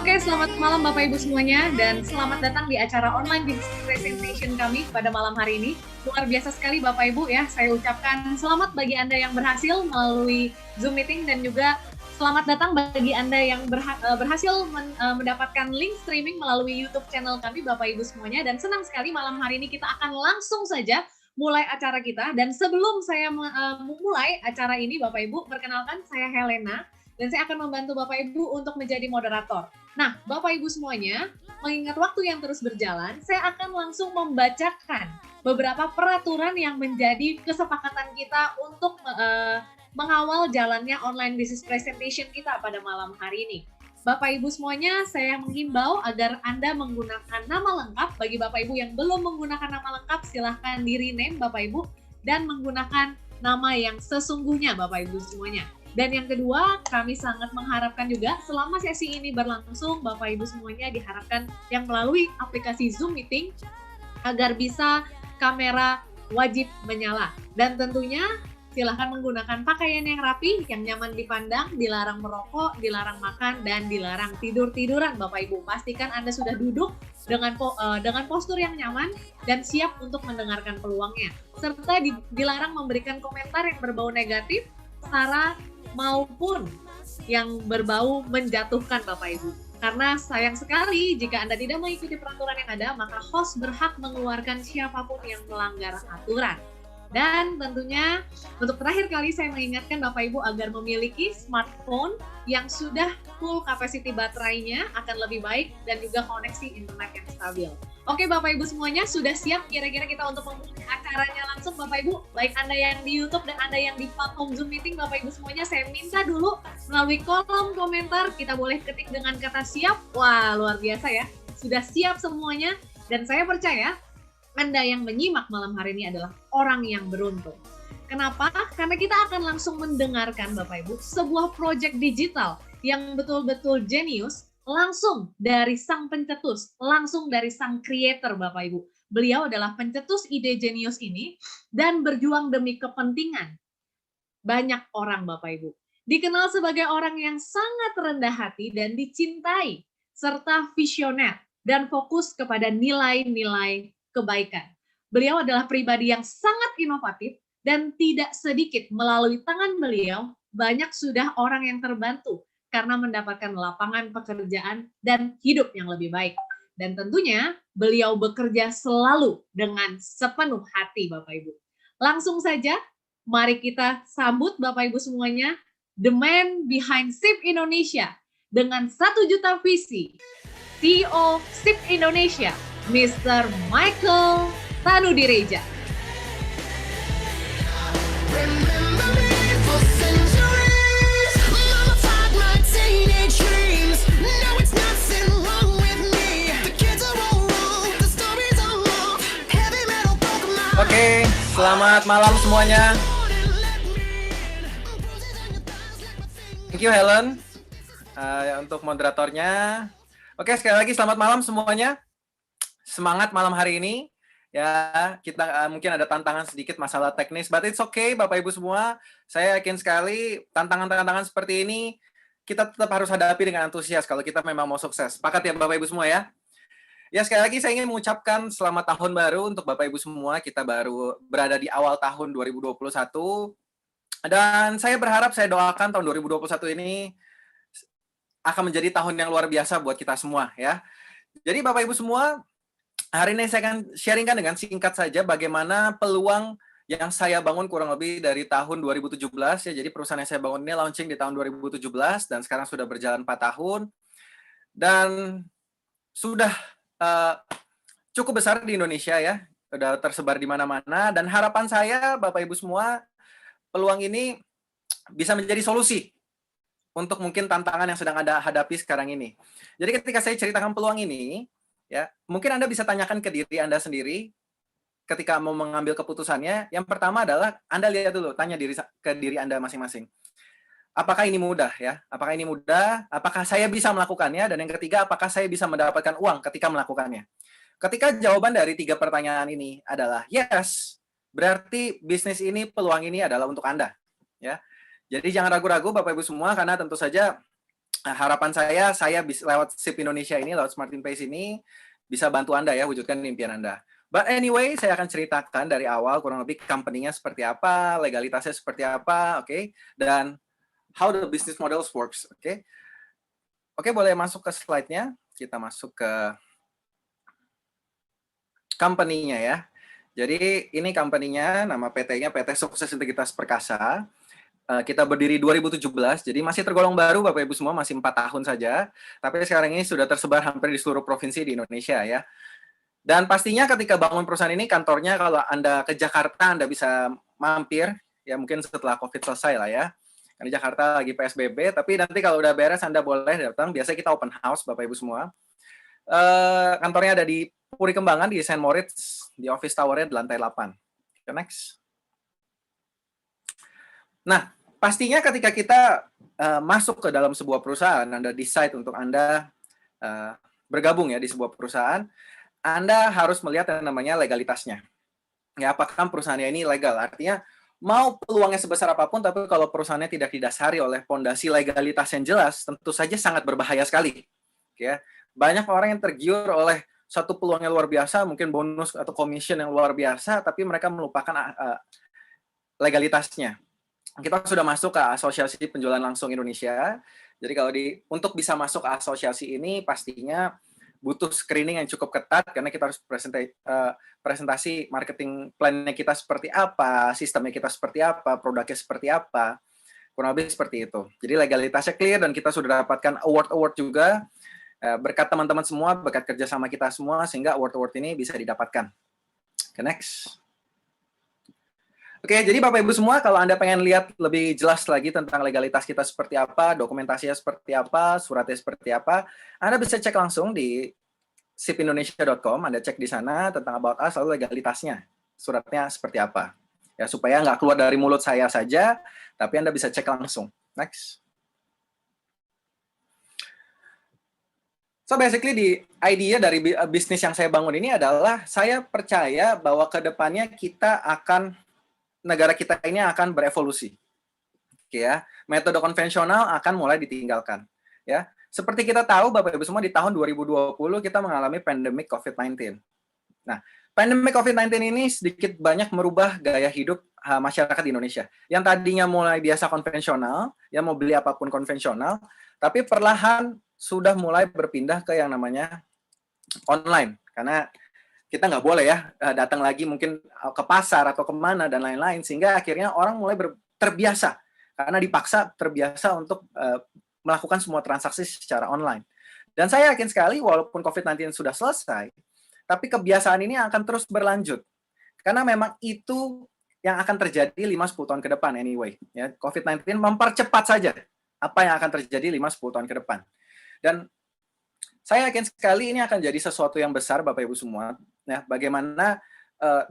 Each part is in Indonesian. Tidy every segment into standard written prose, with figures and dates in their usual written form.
Oke, selamat malam Bapak Ibu semuanya dan selamat datang di acara online business presentation kami pada malam hari ini. Luar biasa sekali Bapak Ibu ya, saya ucapkan selamat bagi Anda yang berhasil melalui Zoom meeting dan juga selamat datang bagi Anda yang berhasil mendapatkan link streaming melalui YouTube channel kami Bapak Ibu semuanya, dan senang sekali malam hari ini kita akan langsung saja mulai acara kita. Dan sebelum saya memulai acara ini Bapak Ibu, perkenalkan saya Helena dan saya akan membantu Bapak Ibu untuk menjadi moderator. Nah, Bapak Ibu semuanya, mengingat waktu yang terus berjalan, saya akan langsung membacakan beberapa peraturan yang menjadi kesepakatan kita untuk mengawal jalannya online business presentation kita pada malam hari ini. Bapak Ibu semuanya, saya menghimbau agar Anda menggunakan nama lengkap. Bagi Bapak Ibu yang belum menggunakan nama lengkap, silahkan di-rename Bapak Ibu dan menggunakan nama yang sesungguhnya Bapak Ibu semuanya. Dan yang kedua, kami sangat mengharapkan juga selama sesi ini berlangsung, Bapak Ibu semuanya diharapkan yang melalui aplikasi Zoom Meeting agar bisa kamera wajib menyala. Dan tentunya silahkan menggunakan pakaian yang rapi, yang nyaman dipandang, dilarang merokok, dilarang makan, dan dilarang tidur-tiduran Bapak Ibu. Pastikan Anda sudah duduk dengan postur yang nyaman dan siap untuk mendengarkan peluangnya. Serta dilarang memberikan komentar yang berbau negatif, sara, maupun yang berbau menjatuhkan Bapak Ibu. Karena sayang sekali jika Anda tidak mengikuti peraturan yang ada, maka host berhak mengeluarkan siapapun yang melanggar aturan. Dan tentunya untuk terakhir kali saya mengingatkan Bapak Ibu agar memiliki smartphone yang sudah full capacity baterainya akan lebih baik dan juga koneksi internet yang stabil. Oke Bapak Ibu semuanya, sudah siap kira-kira kita untuk memulai acaranya langsung Bapak Ibu? Baik Anda yang di YouTube dan Anda yang di platform Zoom Meeting, Bapak Ibu semuanya, saya minta dulu melalui kolom komentar kita boleh ketik dengan kata siap. Wah luar biasa ya, sudah siap semuanya, dan saya percaya Anda yang menyimak malam hari ini adalah orang yang beruntung. Kenapa? Karena kita akan langsung mendengarkan Bapak Ibu sebuah proyek digital yang betul-betul jenius, langsung dari sang pencetus, langsung dari sang creator Bapak Ibu. Beliau adalah pencetus ide jenius ini dan berjuang demi kepentingan banyak orang Bapak Ibu. Dikenal sebagai orang yang sangat rendah hati dan dicintai, serta visioner dan fokus kepada nilai-nilai kebaikan. Beliau adalah pribadi yang sangat inovatif dan tidak sedikit melalui tangan beliau banyak sudah orang yang terbantu karena mendapatkan lapangan pekerjaan dan hidup yang lebih baik. Dan tentunya beliau bekerja selalu dengan sepenuh hati Bapak Ibu. Langsung saja mari kita sambut Bapak Ibu semuanya, the man behind SIP Indonesia dengan 1 juta visi, CEO SIP Indonesia, Mr. Michael Tanudireja. Oke, selamat malam semuanya. Thank you Helen untuk moderatornya. Oke, sekali lagi selamat malam semuanya. Semangat malam hari ini. Ya, kita mungkin ada tantangan sedikit masalah teknis, but it's okay Bapak Ibu semua. Saya yakin sekali tantangan-tantangan seperti ini kita tetap harus hadapi dengan antusias kalau kita memang mau sukses. Sepakat ya Bapak Ibu semua ya? Ya, sekali lagi saya ingin mengucapkan selamat tahun baru untuk Bapak Ibu semua. Kita baru berada di awal tahun 2021. Dan saya berharap, saya doakan tahun 2021 ini akan menjadi tahun yang luar biasa buat kita semua ya. Jadi Bapak Ibu semua, hari ini saya akan sharingkan dengan singkat saja bagaimana peluang yang saya bangun kurang lebih dari tahun 2017 ya. Jadi perusahaan yang saya bangun ini launching di tahun 2017 dan sekarang sudah berjalan 4 tahun. Dan sudah cukup besar di Indonesia ya, udah tersebar di mana-mana, dan harapan saya Bapak Ibu semua, peluang ini bisa menjadi solusi untuk mungkin tantangan yang sedang Anda hadapi sekarang ini. Jadi ketika saya ceritakan peluang ini, ya mungkin Anda bisa tanyakan ke diri Anda sendiri ketika mau mengambil keputusannya. Yang pertama adalah Anda lihat dulu, tanya ke diri Anda masing-masing. Apakah ini mudah ya? Apakah ini mudah? Apakah saya bisa melakukannya? Dan yang ketiga, apakah saya bisa mendapatkan uang ketika melakukannya? Ketika jawaban dari 3 pertanyaan ini adalah yes, berarti bisnis ini, peluang ini adalah untuk Anda. Ya. Jadi jangan ragu-ragu Bapak Ibu semua, karena tentu saja harapan saya bisa lewat SIP Indonesia ini, lewat Smart in Pace ini, bisa bantu Anda ya, wujudkan impian Anda. But anyway, saya akan ceritakan dari awal kurang lebih company-nya seperti apa, legalitasnya seperti apa, oke? Dan how the business models works, oke? Oke, boleh masuk ke slide-nya. Kita masuk ke company-nya ya. Jadi ini company-nya, nama PT-nya PT Sukses Integritas Perkasa. Kita berdiri 2017, jadi masih tergolong baru Bapak Ibu semua, masih 4 tahun saja. Tapi sekarang ini sudah tersebar hampir di seluruh provinsi di Indonesia ya. Dan pastinya ketika bangun perusahaan ini, kantornya kalau Anda ke Jakarta, Anda bisa mampir, ya mungkin setelah COVID selesai lah ya. Karena Jakarta lagi PSBB, tapi nanti kalau udah beres Anda boleh datang. Biasanya kita open house Bapak Ibu semua. Kantornya ada di Puri Kembangan, di St. Moritz, di office tower-nya di lantai 8. Next. Nah, pastinya ketika kita masuk ke dalam sebuah perusahaan, Anda decide untuk Anda bergabung ya di sebuah perusahaan, Anda harus melihat yang namanya legalitasnya. Ya, apakah perusahaannya ini legal? Artinya, mau peluangnya sebesar apapun, tapi kalau perusahaannya tidak didasari oleh fondasi legalitas yang jelas, tentu saja sangat berbahaya sekali. Ya, banyak orang yang tergiur oleh satu peluang yang luar biasa, mungkin bonus atau commission yang luar biasa, tapi mereka melupakan legalitasnya. Kita sudah masuk ke Asosiasi Penjualan Langsung Indonesia. Jadi kalau untuk bisa masuk ke asosiasi ini, pastinya butuh screening yang cukup ketat, karena kita harus presentasi marketing plan-nya kita seperti apa, sistemnya kita seperti apa, produknya seperti apa, kurang lebih seperti itu. Jadi legalitasnya clear, dan kita sudah dapatkan award-award juga, berkat teman-teman semua, berkat kerjasama kita semua, sehingga award-award ini bisa didapatkan. Next. Oke, jadi Bapak Ibu semua, kalau Anda pengen lihat lebih jelas lagi tentang legalitas kita seperti apa, dokumentasinya seperti apa, suratnya seperti apa, Anda bisa cek langsung di sipindonesia.com, Anda cek di sana tentang About Us, lalu legalitasnya, suratnya seperti apa. Ya, supaya nggak keluar dari mulut saya saja, tapi Anda bisa cek langsung. Next. So basically di idea dari bisnis yang saya bangun ini adalah, saya percaya bahwa ke depannya negara kita ini akan berevolusi. Oke ya, metode konvensional akan mulai ditinggalkan. Ya, seperti kita tahu Bapak Ibu semua, di tahun 2020 kita mengalami pandemi COVID-19. Nah, pandemi COVID-19 ini sedikit banyak merubah gaya hidup masyarakat di Indonesia. Yang tadinya mulai biasa konvensional, yang mau beli apapun konvensional, tapi perlahan sudah mulai berpindah ke yang namanya online. Karena kita nggak boleh ya datang lagi mungkin ke pasar atau kemana dan lain-lain, sehingga akhirnya orang mulai terbiasa, karena dipaksa terbiasa untuk melakukan semua transaksi secara online. Dan saya yakin sekali walaupun COVID-19 sudah selesai, tapi kebiasaan ini akan terus berlanjut, karena memang itu yang akan terjadi 5-10 tahun ke depan anyway. Ya, COVID-19 mempercepat saja apa yang akan terjadi 5-10 tahun ke depan. Dan saya yakin sekali ini akan jadi sesuatu yang besar Bapak Ibu semua. Nah, bagaimana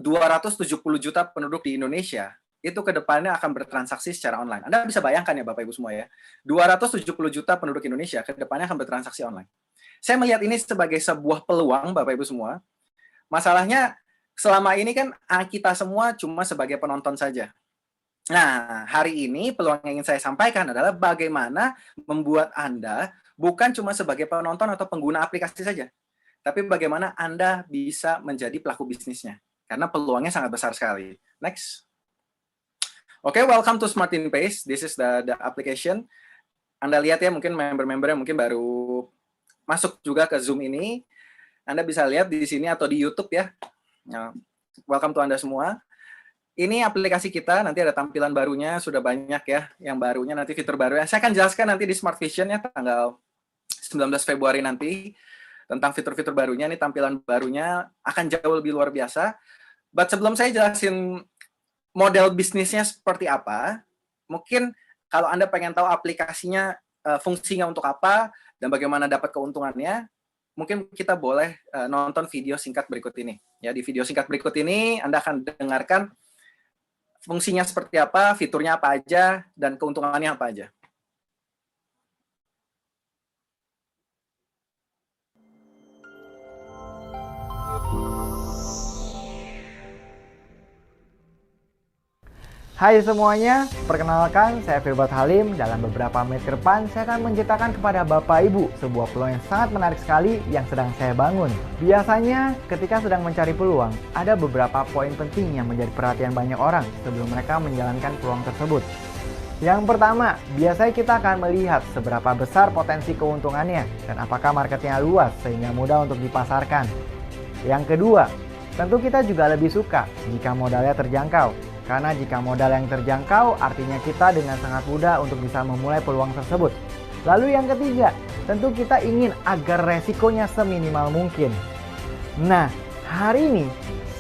270 juta penduduk di Indonesia itu ke depannya akan bertransaksi secara online. Anda bisa bayangkan ya Bapak Ibu semua ya, 270 juta penduduk Indonesia ke depannya akan bertransaksi online. Saya melihat ini sebagai sebuah peluang Bapak Ibu semua. Masalahnya selama ini kan kita semua cuma sebagai penonton saja. Nah, hari ini peluang yang ingin saya sampaikan adalah bagaimana membuat Anda bukan cuma sebagai penonton atau pengguna aplikasi saja, tapi bagaimana Anda bisa menjadi pelaku bisnisnya. Karena peluangnya sangat besar sekali. Next. Oke, welcome to Smart in Pace. This is the application. Anda lihat ya, mungkin member-member yang mungkin baru masuk juga ke Zoom ini. Anda bisa lihat di sini atau di YouTube ya. Nah, welcome to Anda semua. Ini aplikasi kita, nanti ada tampilan barunya, sudah banyak ya yang barunya, nanti fitur barunya. Saya akan jelaskan nanti di Smart Vision ya, tanggal 19 Februari nanti, tentang fitur-fitur barunya. Ini tampilan barunya akan jauh lebih luar biasa. But sebelum saya jelasin model bisnisnya seperti apa, mungkin kalau Anda pengen tahu aplikasinya, fungsinya untuk apa, dan bagaimana dapat keuntungannya, mungkin kita boleh nonton video singkat berikut ini. Ya, di video singkat berikut ini, Anda akan dengarkan fungsinya seperti apa, fiturnya apa aja, dan keuntungannya apa aja. Hai semuanya, perkenalkan saya Filbert Halim. Dalam beberapa menit ke depan, saya akan menceritakan kepada Bapak Ibu sebuah peluang yang sangat menarik sekali yang sedang saya bangun. Biasanya, ketika sedang mencari peluang, ada beberapa poin penting yang menjadi perhatian banyak orang sebelum mereka menjalankan peluang tersebut. Yang pertama, biasanya kita akan melihat seberapa besar potensi keuntungannya dan apakah marketnya luas sehingga mudah untuk dipasarkan. Yang kedua, tentu kita juga lebih suka jika modalnya terjangkau. Karena jika modal yang terjangkau, artinya kita dengan sangat mudah untuk bisa memulai peluang tersebut. Lalu yang ketiga, tentu kita ingin agar resikonya seminimal mungkin. Nah, hari ini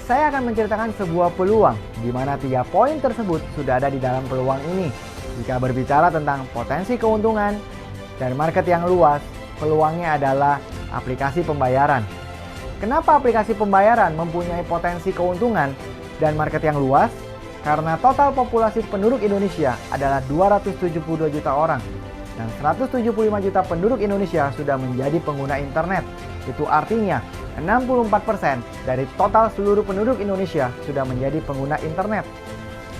saya akan menceritakan sebuah peluang di mana 3 poin tersebut sudah ada di dalam peluang ini. Jika berbicara tentang potensi keuntungan dan market yang luas, peluangnya adalah aplikasi pembayaran. Kenapa aplikasi pembayaran mempunyai potensi keuntungan dan market yang luas? Karena total populasi penduduk Indonesia adalah 272 juta orang dan 175 juta penduduk Indonesia sudah menjadi pengguna internet. Itu artinya 64% dari total seluruh penduduk Indonesia sudah menjadi pengguna internet.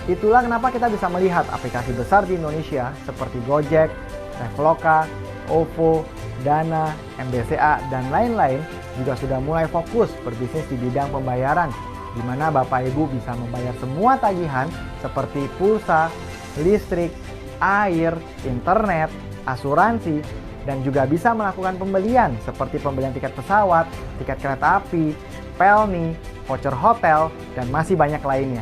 Itulah kenapa kita bisa melihat aplikasi besar di Indonesia seperti Gojek, Traveloka, OVO, Dana, MBCA, dan lain-lain juga sudah mulai fokus berbisnis di bidang pembayaran, di mana Bapak Ibu bisa membayar semua tagihan seperti pulsa, listrik, air, internet, asuransi, dan juga bisa melakukan pembelian seperti pembelian tiket pesawat, tiket kereta api, pelni, voucher hotel, dan masih banyak lainnya.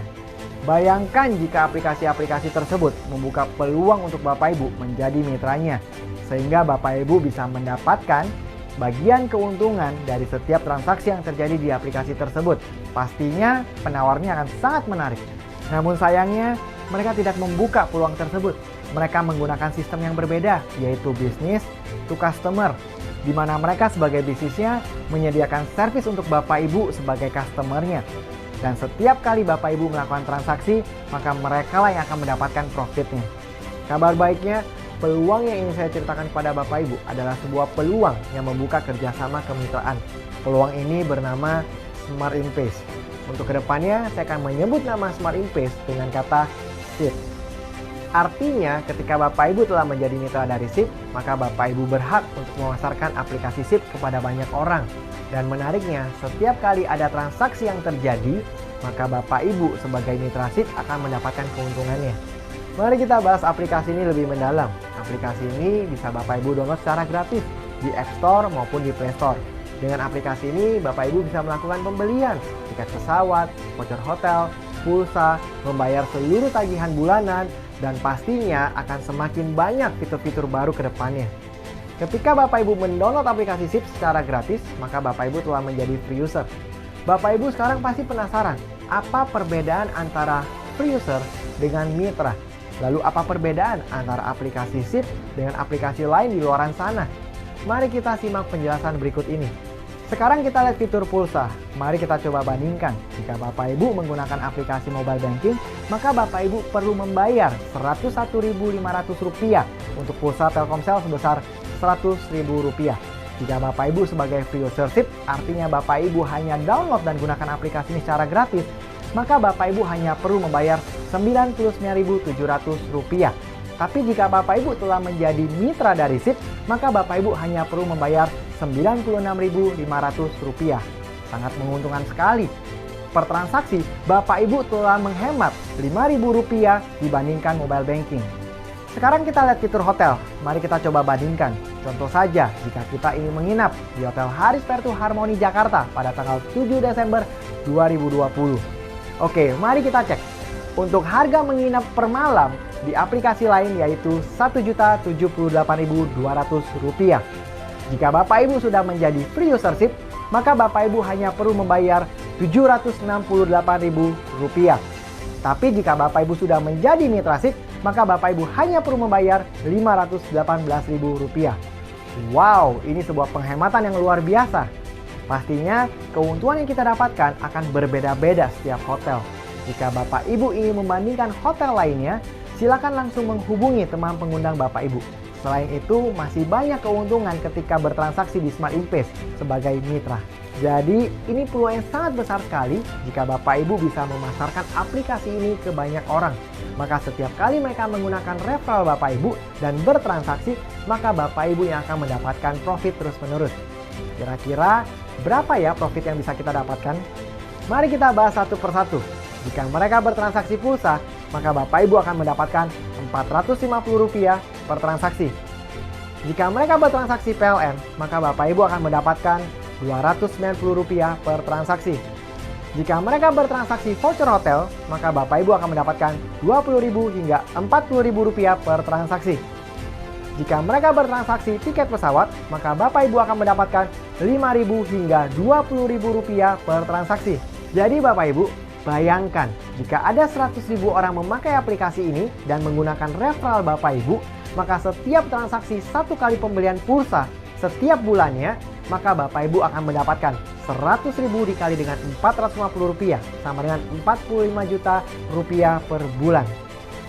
Bayangkan jika aplikasi-aplikasi tersebut membuka peluang untuk Bapak Ibu menjadi mitranya, sehingga Bapak Ibu bisa mendapatkan bagian keuntungan dari setiap transaksi yang terjadi di aplikasi tersebut. Pastinya penawarnya akan sangat menarik. Namun sayangnya mereka tidak membuka peluang tersebut. Mereka menggunakan sistem yang berbeda, yaitu bisnis to customer, di mana mereka sebagai bisnisnya menyediakan servis untuk Bapak Ibu sebagai customernya. Dan setiap kali Bapak Ibu melakukan transaksi, maka mereka lah yang akan mendapatkan profitnya. Kabar baiknya, peluang yang ingin saya ceritakan kepada Bapak Ibu adalah sebuah peluang yang membuka kerjasama kemitraan. Peluang ini bernama Smart Invest. Untuk kedepannya, saya akan menyebut nama Smart Invest dengan kata SIP. Artinya, ketika Bapak Ibu telah menjadi mitra dari SIP, maka Bapak Ibu berhak untuk memasarkan aplikasi SIP kepada banyak orang. Dan menariknya, setiap kali ada transaksi yang terjadi, maka Bapak Ibu sebagai mitra SIP akan mendapatkan keuntungannya. Mari kita bahas aplikasi ini lebih mendalam. Aplikasi ini bisa Bapak Ibu download secara gratis di App Store maupun di Play Store. Dengan aplikasi ini, Bapak Ibu bisa melakukan pembelian tiket pesawat, voucher hotel, pulsa, membayar seluruh tagihan bulanan, dan pastinya akan semakin banyak fitur-fitur baru ke depannya. Ketika Bapak Ibu mendownload aplikasi SIP secara gratis, maka Bapak Ibu telah menjadi free user. Bapak Ibu sekarang pasti penasaran, apa perbedaan antara free user dengan mitra? Lalu apa perbedaan antara aplikasi SIP dengan aplikasi lain di luaran sana? Mari kita simak penjelasan berikut ini. Sekarang kita lihat fitur pulsa. Mari kita coba bandingkan. Jika Bapak Ibu menggunakan aplikasi mobile banking, maka Bapak Ibu perlu membayar Rp101.500 untuk pulsa Telkomsel sebesar Rp100.000. Jika Bapak Ibu sebagai free user SIP, artinya Bapak Ibu hanya download dan gunakan aplikasi ini secara gratis, maka Bapak Ibu hanya perlu membayar Rp99.700. Tapi jika Bapak Ibu telah menjadi mitra dari SIP, maka Bapak Ibu hanya perlu membayar Rp96.500. Sangat menguntungkan sekali. Per transaksi, Bapak Ibu telah menghemat Rp5.000 dibandingkan mobile banking. Sekarang kita lihat fitur hotel. Mari kita coba bandingkan. Contoh saja, jika kita ingin menginap di Hotel Haris Vertu Harmoni Jakarta pada tanggal 7 Desember 2020. Oke, mari kita cek. Untuk harga menginap per malam di aplikasi lain yaitu Rp1.078.200. Jika Bapak Ibu sudah menjadi free user SIP, maka Bapak Ibu hanya perlu membayar Rp768.000. Tapi jika Bapak Ibu sudah menjadi mitra SIP, maka Bapak Ibu hanya perlu membayar Rp518.000. Wow, ini sebuah penghematan yang luar biasa. Pastinya keuntungan yang kita dapatkan akan berbeda-beda setiap hotel. Jika Bapak Ibu ingin membandingkan hotel lainnya, silakan langsung menghubungi teman pengundang Bapak Ibu. Selain itu, masih banyak keuntungan ketika bertransaksi di Smart Invest sebagai mitra. Jadi ini peluang yang sangat besar sekali jika Bapak Ibu bisa memasarkan aplikasi ini ke banyak orang. Maka setiap kali mereka menggunakan referral Bapak Ibu dan bertransaksi, maka Bapak Ibu yang akan mendapatkan profit terus-menerus. Kira-kira berapa ya profit yang bisa kita dapatkan? Mari kita bahas satu persatu. Jika mereka bertransaksi pulsa, maka Bapak Ibu akan mendapatkan Rp450 per transaksi. Jika mereka bertransaksi PLN, maka Bapak Ibu akan mendapatkan Rp290 per transaksi. Jika mereka bertransaksi voucher hotel, maka Bapak Ibu akan mendapatkan Rp20.000 hingga Rp40.000 per transaksi. Jika mereka bertransaksi tiket pesawat, maka Bapak Ibu akan mendapatkan Rp5.000 hingga Rp20.000 per transaksi. Jadi Bapak Ibu, bayangkan jika ada 100.000 orang memakai aplikasi ini dan menggunakan referral Bapak Ibu, maka setiap transaksi 1 kali pembelian pulsa setiap bulannya, maka Bapak Ibu akan mendapatkan Rp100.000 dikali dengan Rp450 sama dengan Rp45 juta per bulan.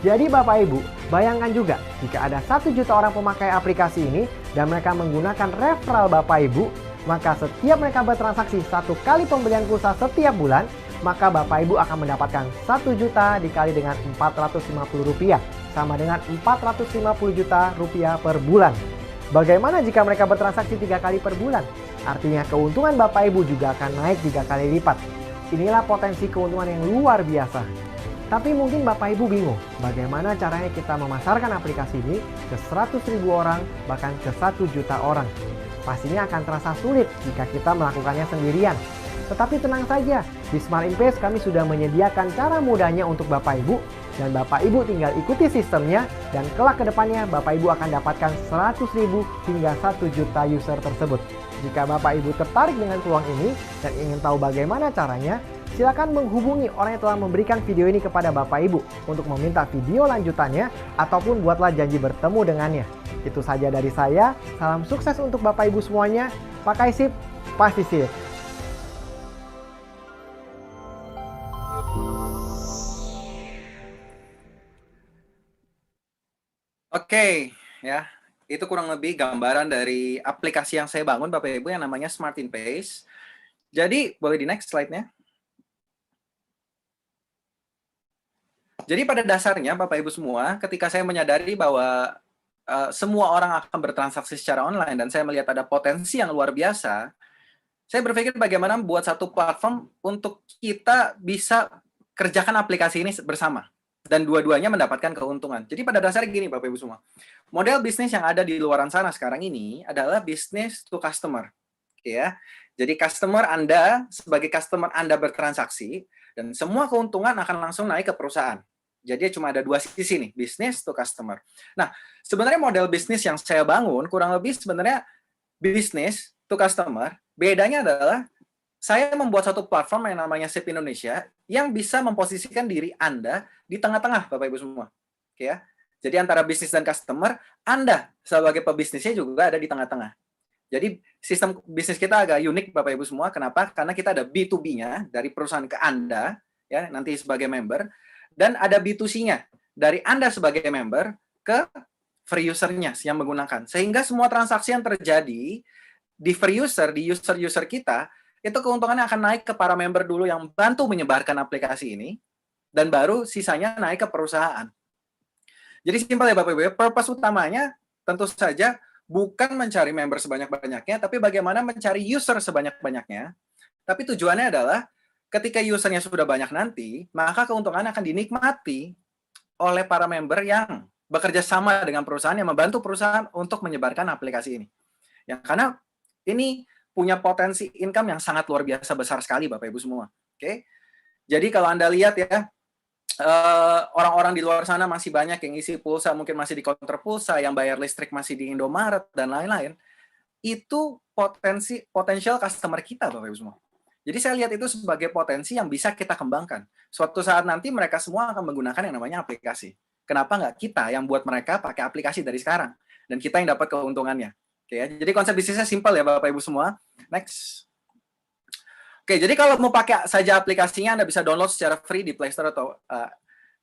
Jadi Bapak Ibu, bayangkan juga jika ada 1 juta orang pemakai aplikasi ini dan mereka menggunakan referral Bapak Ibu, maka setiap mereka bertransaksi 1 kali pembelian pulsa setiap bulan, maka Bapak Ibu akan mendapatkan 1 juta dikali dengan Rp450 sama dengan Rp450 juta per bulan. Bagaimana jika mereka bertransaksi 3 kali per bulan? Artinya keuntungan Bapak Ibu juga akan naik 3 kali lipat. Inilah potensi keuntungan yang luar biasa. Tapi mungkin Bapak Ibu bingung, bagaimana caranya kita memasarkan aplikasi ini ke 100.000 orang, bahkan ke 1 juta orang. Pastinya akan terasa sulit jika kita melakukannya sendirian. Tetapi tenang saja, di Smart Invest kami sudah menyediakan cara mudahnya untuk Bapak Ibu, dan Bapak Ibu tinggal ikuti sistemnya, dan kelak ke depannya Bapak Ibu akan dapatkan 100.000 hingga 1 juta user tersebut. Jika Bapak Ibu tertarik dengan peluang ini dan ingin tahu bagaimana caranya, silakan menghubungi orang yang telah memberikan video ini kepada Bapak Ibu untuk meminta video lanjutannya ataupun buatlah janji bertemu dengannya. Itu saja dari saya, salam sukses untuk Bapak Ibu semuanya, pakai SIP, pasti sip. Oke, ya. Itu kurang lebih gambaran dari aplikasi yang saya bangun Bapak Ibu yang namanya Smart Invest. Jadi, boleh di next slide-nya. Jadi pada dasarnya Bapak Ibu semua, ketika saya menyadari bahwa semua orang akan bertransaksi secara online dan saya melihat ada potensi yang luar biasa, saya berpikir bagaimana buat satu platform untuk kita bisa kerjakan aplikasi ini bersama. Dan dua-duanya mendapatkan keuntungan. Jadi pada dasarnya gini Bapak Ibu semua, model bisnis yang ada di luaran sana sekarang ini adalah bisnis to customer. Ya. Jadi customer Anda, sebagai customer Anda bertransaksi, dan semua keuntungan akan langsung naik ke perusahaan. Jadi cuma ada dua sisi nih, bisnis to customer. Nah, sebenarnya model bisnis yang saya bangun kurang lebih sebenarnya bisnis to customer. Bedanya adalah saya membuat satu platform yang namanya SIP Indonesia yang bisa memposisikan diri Anda di tengah-tengah, Bapak Ibu semua. Oke ya. Jadi antara bisnis dan customer, Anda sebagai pebisnisnya juga ada di tengah-tengah. Jadi sistem bisnis kita agak unik, Bapak Ibu semua. Kenapa? Karena kita ada B2B-nya dari perusahaan ke Anda, ya nanti sebagai member, dan ada B2C-nya dari Anda sebagai member ke free user-nya yang menggunakan. Sehingga semua transaksi yang terjadi di free user, di user-user kita, itu keuntungannya akan naik ke para member dulu yang bantu menyebarkan aplikasi ini, dan baru sisanya naik ke perusahaan. Jadi simpel ya Bapak Ibu, purpose utamanya tentu saja bukan mencari member sebanyak-banyaknya, tapi bagaimana mencari user sebanyak-banyaknya. Tapi tujuannya adalah ketika usernya sudah banyak nanti, maka keuntungan akan dinikmati oleh para member yang bekerja sama dengan perusahaan yang membantu perusahaan untuk menyebarkan aplikasi ini. Ya, karena ini punya potensi income yang sangat luar biasa besar sekali Bapak Ibu semua. Oke. Jadi kalau Anda lihat ya, orang-orang di luar sana masih banyak yang isi pulsa, mungkin masih di counter pulsa, yang bayar listrik masih di Indomaret dan lain-lain. Itu potensial customer kita Bapak Ibu semua. Jadi saya lihat itu sebagai potensi yang bisa kita kembangkan. Suatu saat nanti mereka semua akan menggunakan yang namanya aplikasi. Kenapa nggak kita yang buat mereka pakai aplikasi dari sekarang? Dan kita yang dapat keuntungannya. Oke, ya. Jadi konsep bisnisnya simpel ya Bapak Ibu semua. Next. Oke, jadi kalau mau pakai saja aplikasinya, Anda bisa download secara free di Play Store atau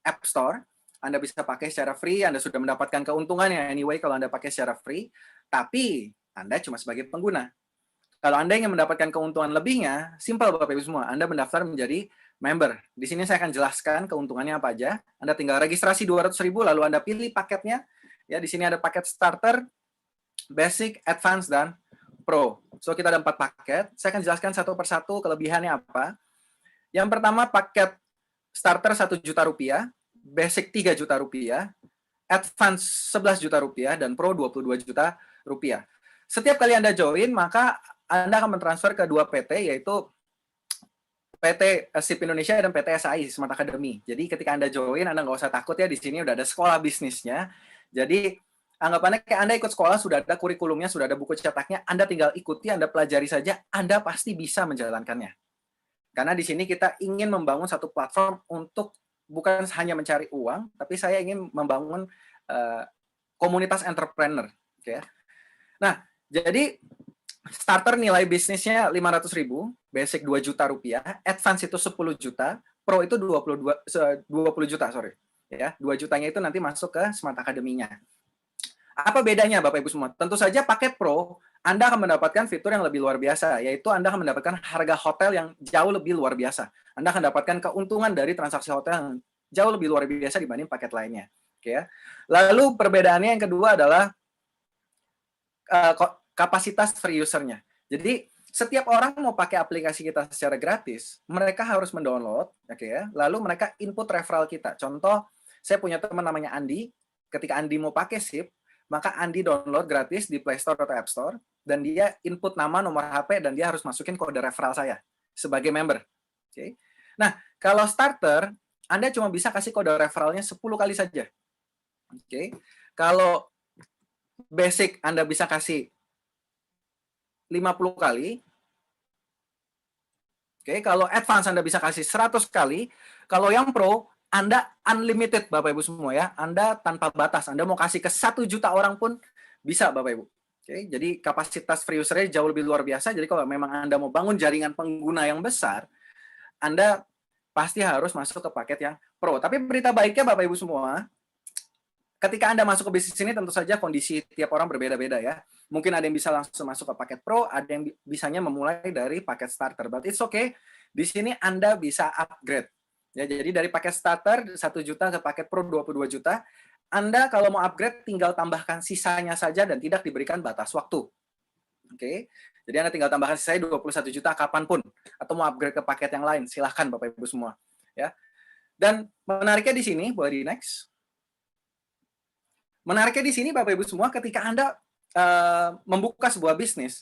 App Store. Anda bisa pakai secara free, Anda sudah mendapatkan keuntungannya anyway kalau Anda pakai secara free. Tapi Anda cuma sebagai pengguna. Kalau Anda ingin mendapatkan keuntungan lebihnya, simpel Bapak Ibu semua, Anda mendaftar menjadi member. Di sini saya akan jelaskan keuntungannya apa aja. Anda tinggal registrasi 200.000, lalu Anda pilih paketnya. Ya, di sini ada paket starter, basic, advance, dan pro. So, kita ada 4 paket. Saya akan jelaskan satu persatu kelebihannya apa. Yang pertama, paket starter 1 juta rupiah, basic 3 juta rupiah, advance 11 juta rupiah, dan pro 22 juta rupiah. Setiap kali Anda join, maka Anda akan mentransfer ke 2 PT, yaitu PT SIP Indonesia dan PT SAI, Smart Academy. Jadi ketika Anda join, Anda nggak usah takut ya, di sini udah ada sekolah bisnisnya. Jadi anggapannya kayak Anda ikut sekolah, sudah ada kurikulumnya, sudah ada buku cetaknya, Anda tinggal ikuti, Anda pelajari saja, Anda pasti bisa menjalankannya. Karena di sini kita ingin membangun satu platform untuk bukan hanya mencari uang, tapi saya ingin membangun komunitas entrepreneur. Okay. Nah, jadi starter nilai bisnisnya 500.000, basic 2 juta rupiah, advance itu 10 juta, pro itu 20 juta, sorry. Ya, 2 jutanya itu nanti masuk ke Smart Academy-nya. Apa bedanya Bapak Ibu semua? Tentu saja paket pro, Anda akan mendapatkan fitur yang lebih luar biasa, yaitu Anda akan mendapatkan harga hotel yang jauh lebih luar biasa. Anda akan mendapatkan keuntungan dari transaksi hotel yang jauh lebih luar biasa dibanding paket lainnya. Oke ya. Lalu perbedaannya yang kedua adalah kapasitas free user-nya. Jadi setiap orang mau pakai aplikasi kita secara gratis, mereka harus mendownload, oke ya. Lalu mereka input referral kita. Contoh, saya punya teman namanya Andi. Ketika Andi mau pakai SIP, maka Andi download gratis di Play Store atau App Store, dan dia input nama, nomor HP, dan dia harus masukin kode referral saya sebagai member. Oke. Nah, kalau starter, Anda cuma bisa kasih kode referralnya 10 kali saja. Oke. Kalau basic Anda bisa kasih 50 kali. Oke, kalau advance Anda bisa kasih 100 kali. Kalau yang pro, Anda unlimited Bapak Ibu semua ya. Anda tanpa batas. Anda mau kasih ke 1 juta orang pun bisa Bapak Ibu. Oke, jadi kapasitas free user-nya jauh lebih luar biasa. Jadi kalau memang Anda mau bangun jaringan pengguna yang besar, Anda pasti harus masuk ke paket yang pro. Tapi berita baiknya Bapak Ibu semua, ketika Anda masuk ke bisnis ini, tentu saja kondisi tiap orang berbeda-beda ya. Mungkin ada yang bisa langsung masuk ke paket pro, ada yang bisanya memulai dari paket starter. But it's okay. Di sini Anda bisa upgrade. Ya, jadi dari paket starter 1 juta ke paket pro 22 juta, Anda kalau mau upgrade tinggal tambahkan sisanya saja dan tidak diberikan batas waktu. Oke. Jadi Anda tinggal tambahkan sisanya 21 juta kapanpun. Atau mau upgrade ke paket yang lain, silahkan Bapak Ibu semua. Ya. Dan menariknya di sini, boleh di next. Menariknya di sini Bapak Ibu semua, ketika Anda membuka sebuah bisnis,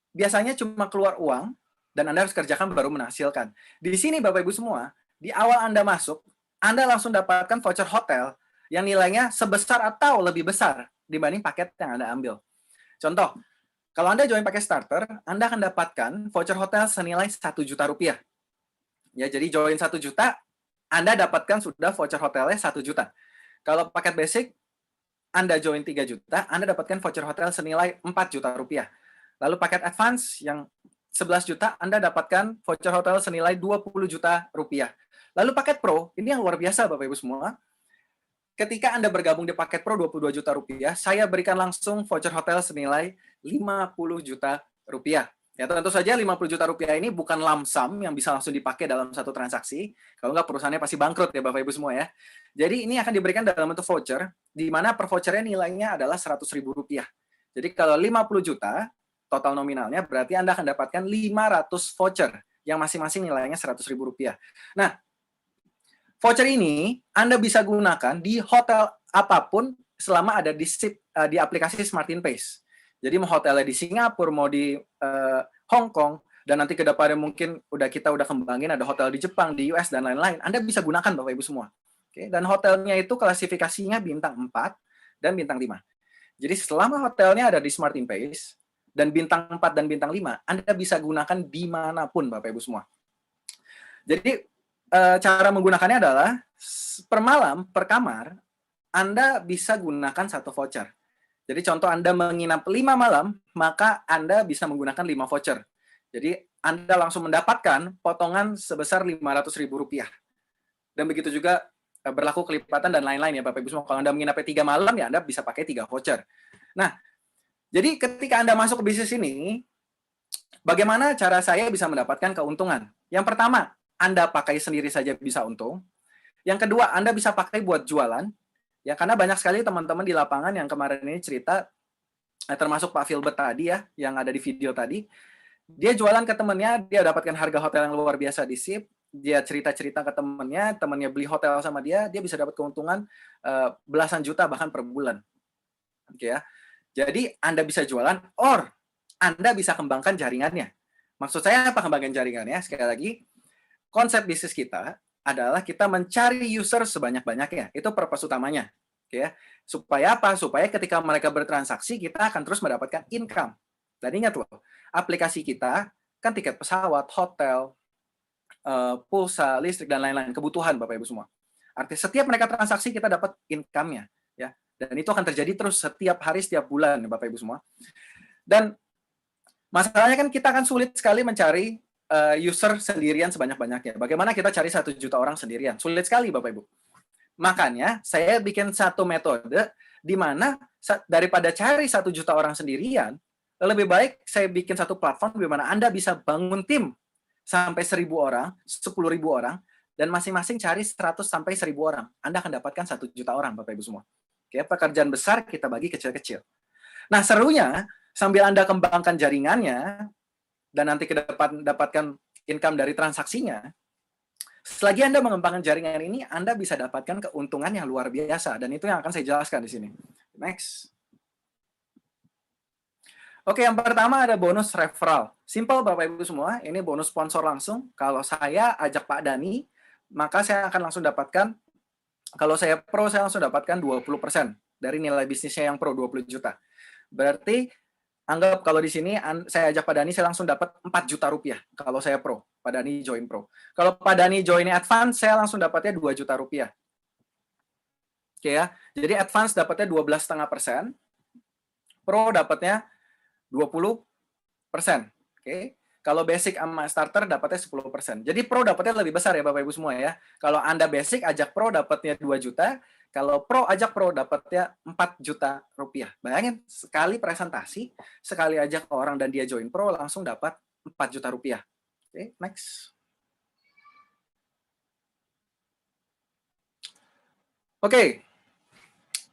biasanya cuma keluar uang dan Anda harus kerjakan baru menghasilkan. Di sini Bapak Ibu semua, di awal Anda masuk, Anda langsung dapatkan voucher hotel yang nilainya sebesar atau lebih besar dibanding paket yang Anda ambil. Contoh, kalau Anda join paket starter, Anda akan dapatkan voucher hotel senilai 1 juta rupiah. Ya, jadi join 1 juta, Anda dapatkan sudah voucher hotelnya 1 juta. Kalau paket basic, Anda join 3 juta, Anda dapatkan voucher hotel senilai 4 juta rupiah. Lalu paket advance yang 11 juta, Anda dapatkan voucher hotel senilai 20 juta rupiah. Lalu paket pro, ini yang luar biasa Bapak Ibu semua. Ketika Anda bergabung di paket pro 22 juta rupiah, saya berikan langsung voucher hotel senilai 50 juta rupiah. Ya, tentu saja 50 juta rupiah ini bukan lump sum yang bisa langsung dipakai dalam satu transaksi. Kalau nggak, perusahaannya pasti bangkrut ya Bapak Ibu semua ya. Jadi ini akan diberikan dalam bentuk voucher, di mana per vouchernya nilainya adalah 100.000 rupiah. Jadi kalau 50 juta, total nominalnya, berarti Anda akan dapatkan 500 voucher, yang masing-masing nilainya 100.000 rupiah. Nah, voucher ini Anda bisa gunakan di hotel apapun selama ada di aplikasi Smartin Pace. Jadi mau hotelnya di Singapura, mau di Hong Kong, dan nanti ke depannya mungkin kita udah kembangin ada hotel di Jepang, di US, dan lain-lain. Anda bisa gunakan Bapak Ibu semua. Oke, dan hotelnya itu klasifikasinya bintang 4 dan bintang 5. Jadi selama hotelnya ada di Smartin Pace, dan bintang 4 dan bintang 5, Anda bisa gunakan dimanapun Bapak Ibu semua. Jadi cara menggunakannya adalah per malam, per kamar, Anda bisa gunakan 1 voucher. Jadi contoh Anda menginap 5 malam, maka Anda bisa menggunakan 5 voucher. Jadi Anda langsung mendapatkan potongan sebesar 500.000 rupiah. Dan begitu juga berlaku kelipatan dan lain-lain ya Bapak Ibu semua. Kalau Anda menginap 3 malam, ya Anda bisa pakai 3 voucher. Nah, jadi ketika Anda masuk ke bisnis ini, bagaimana cara saya bisa mendapatkan keuntungan? Yang pertama, Anda pakai sendiri saja bisa untung. Yang kedua, Anda bisa pakai buat jualan. Ya, karena banyak sekali teman-teman di lapangan yang kemarin ini cerita, termasuk Pak Filbert tadi ya, yang ada di video tadi, dia jualan ke temennya, dia dapatkan harga hotel yang luar biasa di SIP, dia cerita-cerita ke temennya beli hotel sama dia bisa dapat keuntungan belasan juta bahkan per bulan. Oke ya. Jadi Anda bisa jualan, or Anda bisa kembangkan jaringannya. Maksud saya apa kembangkan jaringannya? Sekali lagi, konsep bisnis kita adalah kita mencari user sebanyak-banyaknya. Itu purpose utamanya. Oke ya. Supaya apa? Supaya ketika mereka bertransaksi, kita akan terus mendapatkan income. Dan ingat loh, aplikasi kita kan tiket pesawat, hotel, pulsa, listrik, dan lain-lain. Kebutuhan, Bapak Ibu semua. Artinya setiap mereka transaksi, kita dapat income-nya. Ya. Dan itu akan terjadi terus setiap hari, setiap bulan, Bapak Ibu semua. Dan masalahnya kan kita akan sulit sekali mencari user sendirian sebanyak-banyaknya. Bagaimana kita cari 1 juta orang sendirian? Sulit sekali, Bapak Ibu. Makanya, saya bikin satu metode di mana daripada cari 1 juta orang sendirian, lebih baik saya bikin satu platform di mana Anda bisa bangun tim sampai 1.000 orang, 10.000 orang, dan masing-masing cari 100 sampai 1.000 orang. Anda akan dapatkan 1 juta orang, Bapak Ibu semua. Oke, pekerjaan besar kita bagi kecil-kecil. Nah, serunya, sambil Anda kembangkan jaringannya, dan nanti ke depan dapatkan income dari transaksinya, selagi Anda mengembangkan jaringan ini, Anda bisa dapatkan keuntungan yang luar biasa. Dan itu yang akan saya jelaskan di sini. Next. Oke, yang pertama ada bonus referral. Simple Bapak Ibu semua, ini bonus sponsor langsung. Kalau saya ajak Pak Dani, maka saya akan langsung dapatkan, kalau saya pro, saya langsung dapatkan 20% dari nilai bisnisnya yang pro, 20 juta. Berarti, anggap kalau di sini saya ajak Pak Dani, saya langsung dapat 4 juta rupiah kalau saya pro. Pak Dani join pro. Kalau Pak Dani join advance, saya langsung dapatnya 2 juta rupiah. Oke ya. Jadi advance dapatnya 12,5%. Pro dapatnya 20%. Oke. Kalau basic sama starter dapatnya 10%. Jadi pro dapatnya lebih besar ya Bapak Ibu semua ya. Kalau Anda basic ajak pro dapatnya 2 juta. Kalau pro ajak pro dapatnya 4 juta rupiah. Bayangin, sekali presentasi, sekali ajak orang dan dia join pro, langsung dapat 4 juta rupiah. Oke, next. Oke,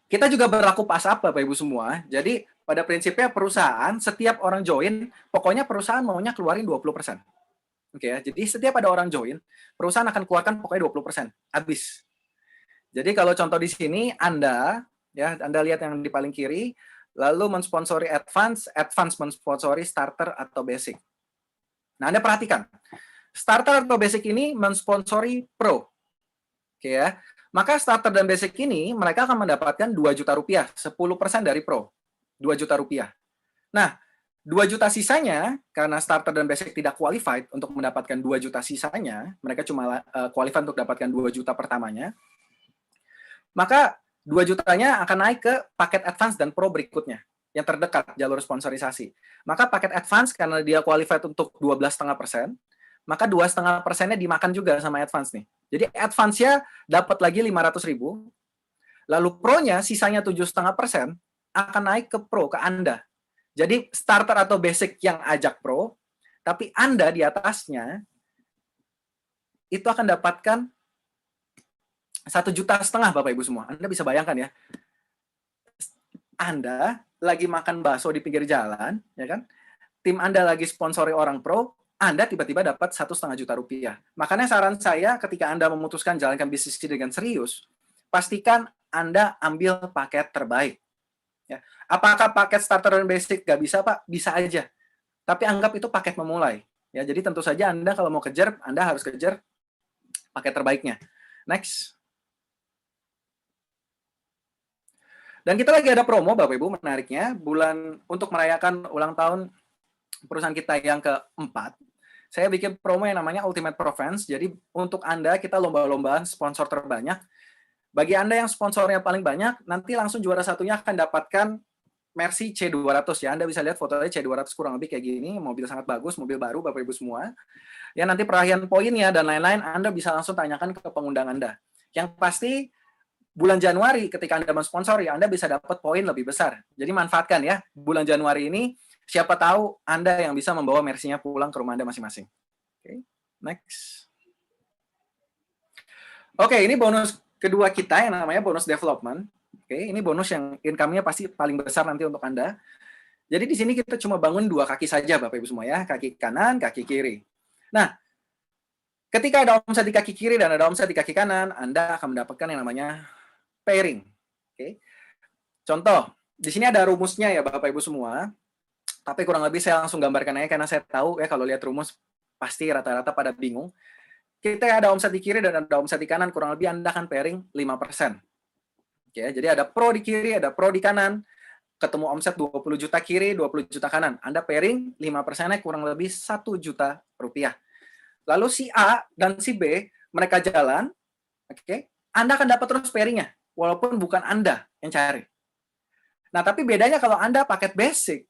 kita juga berlaku pas up, Bapak Ibu semua. Jadi, pada prinsipnya perusahaan, setiap orang join, pokoknya perusahaan maunya keluarin 20%. Oke ya, jadi setiap ada orang join, perusahaan akan keluarkan pokoknya 20%. Habis. Jadi kalau contoh di sini Anda lihat yang di paling kiri, lalu mensponsori advance mensponsori starter atau basic. Nah, Anda perhatikan. Starter atau basic ini mensponsori pro. Oke ya. Maka starter dan basic ini mereka akan mendapatkan 2 juta rupiah, 10% dari pro. 2 juta rupiah. Nah, 2 juta sisanya, karena starter dan basic tidak qualified untuk mendapatkan 2 juta sisanya, mereka cuma qualified untuk dapatkan 2 juta pertamanya, maka 2 jutanya akan naik ke paket advance dan pro berikutnya, yang terdekat jalur sponsorisasi. Maka paket advance karena dia qualified untuk 12,5%, maka 2,5%-nya dimakan juga sama advance nih. Jadi advance-nya dapat lagi 500.000, lalu pro-nya sisanya 7,5% akan naik ke pro, ke Anda. Jadi starter atau basic yang ajak pro, tapi Anda di atasnya itu akan dapatkan 1,5 juta Bapak Ibu semua. Anda bisa bayangkan ya. Anda lagi makan bakso di pinggir jalan, ya kan? Tim Anda lagi sponsori orang pro, Anda tiba-tiba dapat 1,5 juta rupiah. Makanya saran saya ketika Anda memutuskan jalankan bisnis dengan serius, pastikan Anda ambil paket terbaik. Ya. Apakah paket starter dan basic nggak bisa, Pak? Bisa aja. Tapi anggap itu paket memulai. Ya, jadi tentu saja Anda kalau mau kejar, Anda harus kejar paket terbaiknya. Next. Dan kita lagi ada promo, Bapak Ibu, menariknya. Untuk merayakan ulang tahun perusahaan kita yang keempat, saya bikin promo yang namanya Ultimate Profans. Jadi untuk Anda, kita lomba-lombaan sponsor terbanyak. Bagi Anda yang sponsornya paling banyak, nanti langsung juara satunya akan dapatkan Mercy C200 ya. Anda bisa lihat fotonya C200 kurang lebih kayak gini, mobil sangat bagus, mobil baru Bapak Ibu semua. Ya nanti perahian poinnya dan lain-lain Anda bisa langsung tanyakan ke pengundang Anda. Yang pasti bulan Januari ketika Anda mensponsori, Anda bisa dapat poin lebih besar. Jadi manfaatkan ya. Bulan Januari ini Siapa tahu Anda yang bisa membawa Mercy-nya pulang ke rumah Anda masing-masing. Oke, next. Oke, ini bonus kedua kita yang namanya bonus development. Oke, ini bonus yang income-nya pasti paling besar nanti untuk Anda. Jadi di sini kita cuma bangun 2 kaki saja, Bapak Ibu semua ya, kaki kanan, kaki kiri. Nah, ketika ada omset di kaki kiri dan ada omset di kaki kanan, Anda akan mendapatkan yang namanya pairing. Oke. Contoh, di sini ada rumusnya ya Bapak Ibu semua. Tapi kurang lebih saya langsung gambarkan aja karena saya tahu ya kalau lihat rumus pasti rata-rata pada bingung. Kita ada omset di kiri dan ada omset di kanan, kurang lebih Anda akan pairing 5%. Oke, jadi ada pro di kiri, ada pro di kanan, ketemu omset 20 juta kiri, 20 juta kanan. Anda pairing 5%-nya kurang lebih 1 juta rupiah. Lalu si A dan si B, mereka jalan, oke, Anda akan dapat terus pairingnya, walaupun bukan Anda yang cari. Nah, tapi bedanya kalau Anda paket basic,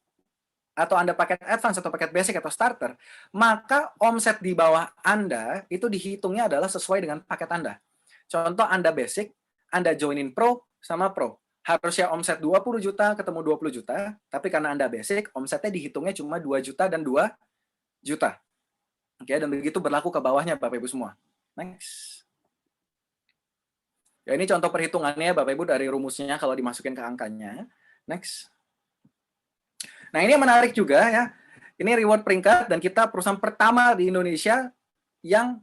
atau Anda paket advance atau paket basic atau starter, maka omset di bawah Anda itu dihitungnya adalah sesuai dengan paket Anda. Contoh Anda basic, Anda joinin pro sama pro. Harusnya omset 20 juta ketemu 20 juta, tapi karena Anda basic, omsetnya dihitungnya cuma 2 juta dan 2 juta. Oke, dan begitu berlaku ke bawahnya Bapak Ibu semua. Next. Ya, ini contoh perhitungannya Bapak Ibu dari rumusnya kalau dimasukin ke angkanya. Next. Nah, ini yang menarik juga ya. Ini reward peringkat dan kita perusahaan pertama di Indonesia yang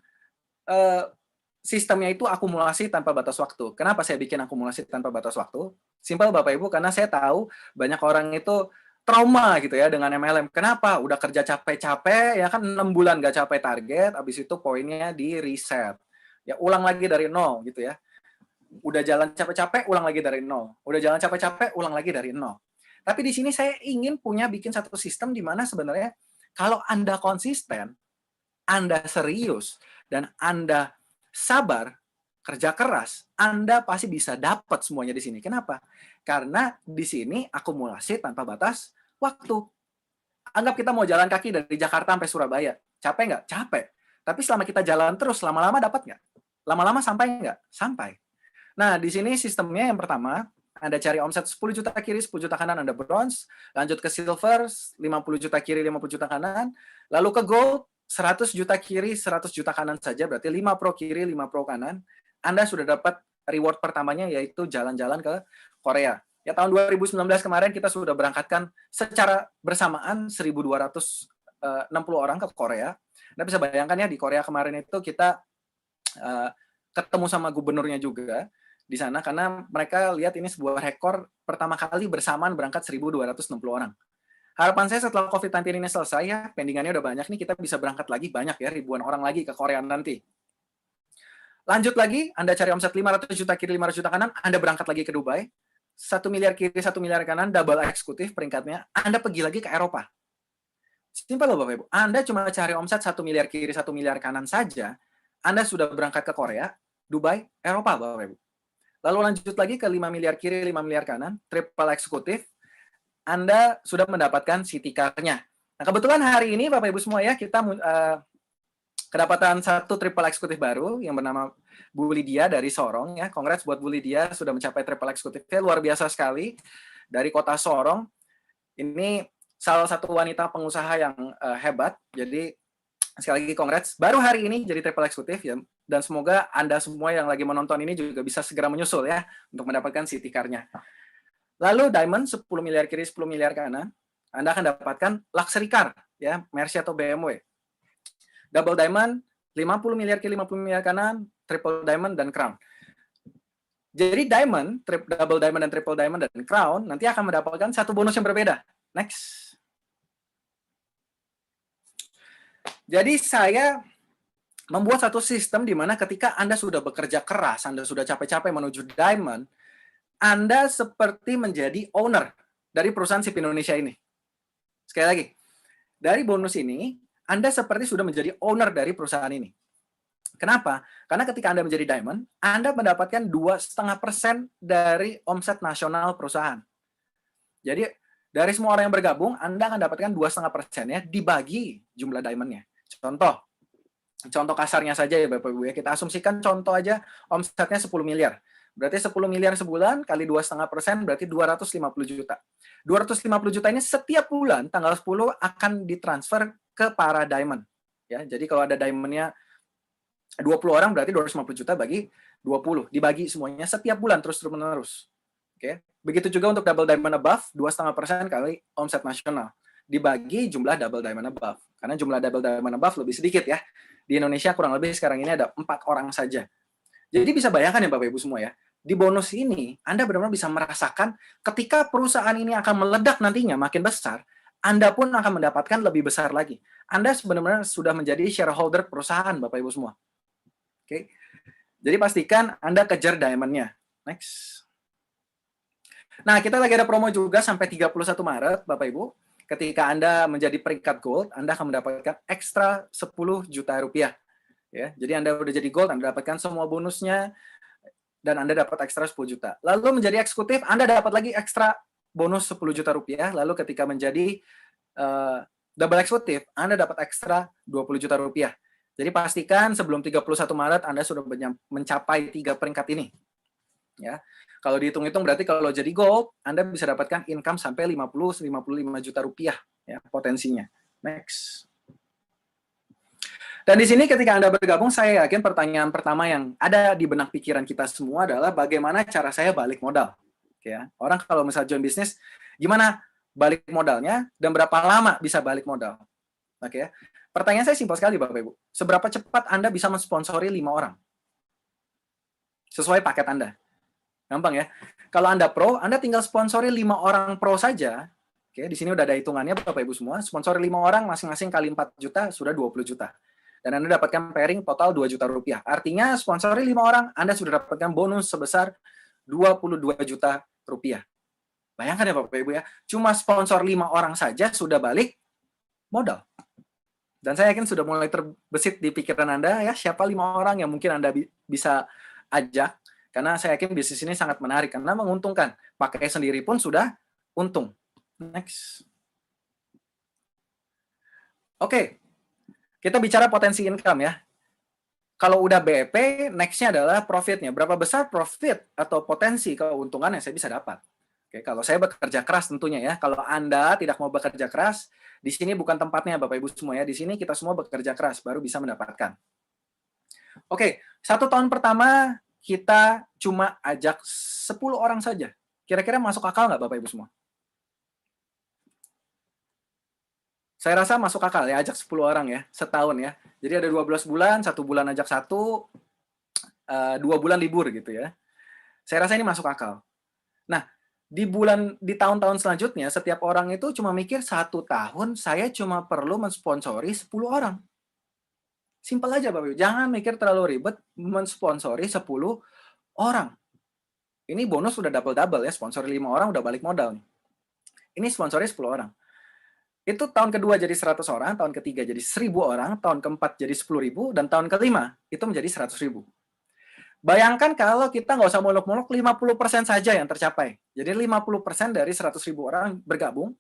sistemnya itu akumulasi tanpa batas waktu. Kenapa saya bikin akumulasi tanpa batas waktu? Simpel Bapak Ibu, karena saya tahu banyak orang itu trauma gitu ya dengan MLM. Kenapa? Udah kerja capek-capek, ya kan 6 bulan nggak capai target, habis itu poinnya di reset. Ya ulang lagi dari nol gitu ya. Udah jalan capek-capek, ulang lagi dari nol. Udah jalan capek-capek, ulang lagi dari nol. Tapi di sini saya ingin bikin satu sistem di mana sebenarnya kalau Anda konsisten, Anda serius, dan Anda sabar, kerja keras, Anda pasti bisa dapat semuanya di sini. Kenapa? Karena di sini akumulasi tanpa batas waktu. Anggap kita mau jalan kaki dari Jakarta sampai Surabaya. Capek nggak? Capek. Tapi selama kita jalan terus, lama-lama dapat nggak? Lama-lama sampai nggak? Sampai. Nah, di sini sistemnya yang pertama, Anda cari omset 10 juta kiri, 10 juta kanan, Anda bronze. Lanjut ke silver, 50 juta kiri, 50 juta kanan. Lalu ke gold, 100 juta kiri, 100 juta kanan saja. Berarti 5 pro kiri, 5 pro kanan. Anda sudah dapat reward pertamanya, yaitu jalan-jalan ke Korea. Ya, tahun 2019 kemarin kita sudah berangkatkan secara bersamaan 1.260 orang ke Korea. Anda bisa bayangkan ya, di Korea kemarin itu kita ketemu sama gubernurnya juga di sana, karena mereka lihat ini sebuah rekor pertama kali bersamaan berangkat 1.260 orang. Harapan saya setelah COVID-19 ini selesai ya, pendingannya udah banyak nih, kita bisa berangkat lagi banyak ya, ribuan orang lagi ke Korea nanti. Lanjut lagi, Anda cari omset 500 juta kiri, 500 juta kanan, Anda berangkat lagi ke Dubai, 1 miliar kiri, 1 miliar kanan, double eksekutif peringkatnya, Anda pergi lagi ke Eropa. Simpel loh Bapak Ibu, Anda cuma cari omset 1 miliar kiri, 1 miliar kanan saja, Anda sudah berangkat ke Korea, Dubai, Eropa Bapak Ibu. Lalu lanjut lagi ke 5 miliar kiri, 5 miliar kanan, triple eksekutif, Anda sudah mendapatkan city car-nya. Nah, kebetulan hari ini Bapak Ibu semua ya, kita kedapatan satu triple eksekutif baru yang bernama Bu Lydia dari Sorong ya. Congrats buat Bu Lydia sudah mencapai triple eksekutifnya, luar biasa sekali dari kota Sorong. Ini salah satu wanita pengusaha yang hebat. Jadi sekali lagi congrats. Baru hari ini jadi triple eksekutif ya. Dan semoga Anda semua yang lagi menonton ini juga bisa segera menyusul ya untuk mendapatkan city car-nya. Lalu Diamond 10 miliar kiri, 10 miliar kanan, Anda akan dapatkan luxury car ya, Mercy atau BMW. Double Diamond 50 miliar kiri, 50 miliar kanan, Triple Diamond dan Crown. Jadi Diamond, Double Diamond dan Triple Diamond dan Crown nanti akan mendapatkan satu bonus yang berbeda. Next. Jadi saya membuat satu sistem di mana ketika Anda sudah bekerja keras, Anda sudah capek-capek menuju Diamond, Anda seperti menjadi owner dari perusahaan SIP Indonesia ini. Sekali lagi, dari bonus ini, Anda seperti sudah menjadi owner dari perusahaan ini. Kenapa? Karena ketika Anda menjadi Diamond, Anda mendapatkan 2,5% dari omset nasional perusahaan. Jadi, dari semua orang yang bergabung, Anda akan dapatkan 2,5%-nya dibagi jumlah Diamond-nya. Contoh kasarnya saja ya Bapak Ibu ya, kita asumsikan contoh aja omsetnya 10 miliar. Berarti 10 miliar sebulan kali 2,5% berarti 250 juta. 250 juta ini setiap bulan tanggal 10 akan ditransfer ke para diamond. Ya, jadi kalau ada diamondnya 20 orang berarti 250 juta bagi 20. Dibagi semuanya setiap bulan terus-menerus. Oke. Begitu juga untuk double diamond above, 2,5% kali omset nasional. Dibagi jumlah double diamond above. Karena jumlah double diamond above lebih sedikit ya. Di Indonesia kurang lebih sekarang ini ada 4 orang saja. Jadi bisa bayangkan ya Bapak Ibu semua ya, di bonus ini Anda benar-benar bisa merasakan ketika perusahaan ini akan meledak nantinya makin besar, Anda pun akan mendapatkan lebih besar lagi. Anda sebenarnya sudah menjadi shareholder perusahaan Bapak Ibu semua. Oke. Jadi pastikan Anda kejar diamond-nya. Next. Nah, kita lagi ada promo juga sampai 31 Maret Bapak Ibu. Ketika Anda menjadi peringkat gold, Anda akan mendapatkan ekstra 10 juta rupiah. Ya, jadi Anda udah jadi gold, Anda dapatkan semua bonusnya, dan Anda dapat ekstra 10 juta. Lalu menjadi eksekutif, Anda dapat lagi ekstra bonus 10 juta rupiah. Lalu ketika menjadi double eksekutif, Anda dapat ekstra 20 juta rupiah. Jadi pastikan sebelum 31 Maret Anda sudah mencapai 3 peringkat ini. Ya. Kalau dihitung-hitung berarti kalau jadi gold, Anda bisa dapatkan income sampai 50-55 juta rupiah ya, potensinya. Next. Dan di sini ketika Anda bergabung, saya yakin pertanyaan pertama yang ada di benak pikiran kita semua adalah bagaimana cara saya balik modal. Oke, ya. Orang kalau misalnya join bisnis, gimana balik modalnya dan berapa lama bisa balik modal? Oke, ya. Pertanyaan saya simpel sekali Bapak Ibu. Seberapa cepat Anda bisa mensponsori 5 orang? Sesuai paket Anda. Gampang ya. Kalau Anda pro, Anda tinggal sponsori 5 orang pro saja. Oke, di sini udah ada hitungannya Bapak Ibu semua. Sponsori 5 orang masing-masing kali 4 juta sudah 20 juta. Dan Anda dapatkan pairing total 2 juta rupiah. Artinya sponsori 5 orang, Anda sudah dapatkan bonus sebesar 22 juta rupiah. Bayangkan ya Bapak Ibu ya, cuma sponsor 5 orang saja sudah balik modal. Dan saya yakin sudah mulai terbesit di pikiran Anda ya, siapa 5 orang yang mungkin Anda bisa ajak, karena saya yakin bisnis ini sangat menarik, karena menguntungkan. Pakai sendiri pun sudah untung. Next. Oke. Kita bicara potensi income ya. Kalau udah BEP, next-nya adalah profit-nya. Berapa besar profit atau potensi keuntungan yang saya bisa dapat. Oke, kalau saya bekerja keras tentunya ya. Kalau Anda tidak mau bekerja keras, di sini bukan tempatnya Bapak Ibu semua ya. Di sini kita semua bekerja keras, baru bisa mendapatkan. Oke, 1 tahun pertama kita cuma ajak 10 orang saja. Kira-kira masuk akal nggak Bapak Ibu semua? Saya rasa masuk akal ya, ajak 10 orang ya, setahun ya. Jadi ada 12 bulan, 1 bulan ajak 1, 2 bulan libur gitu ya. Saya rasa ini masuk akal. Nah, di tahun-tahun selanjutnya, setiap orang itu cuma mikir 1 tahun, saya cuma perlu mensponsori 10 orang. Simpel aja Bapak Ibu, jangan mikir terlalu ribet mensponsori 10 orang. Ini bonus udah double-double ya, sponsori 5 orang udah balik modal nih. Ini sponsori 10 orang. Itu tahun kedua jadi 100 orang, tahun ketiga jadi 1000 orang, tahun keempat jadi 10.000, dan tahun kelima itu menjadi 100.000. Bayangkan kalau kita nggak usah muluk-muluk, 50% saja yang tercapai. Jadi 50% dari 100.000 orang bergabung,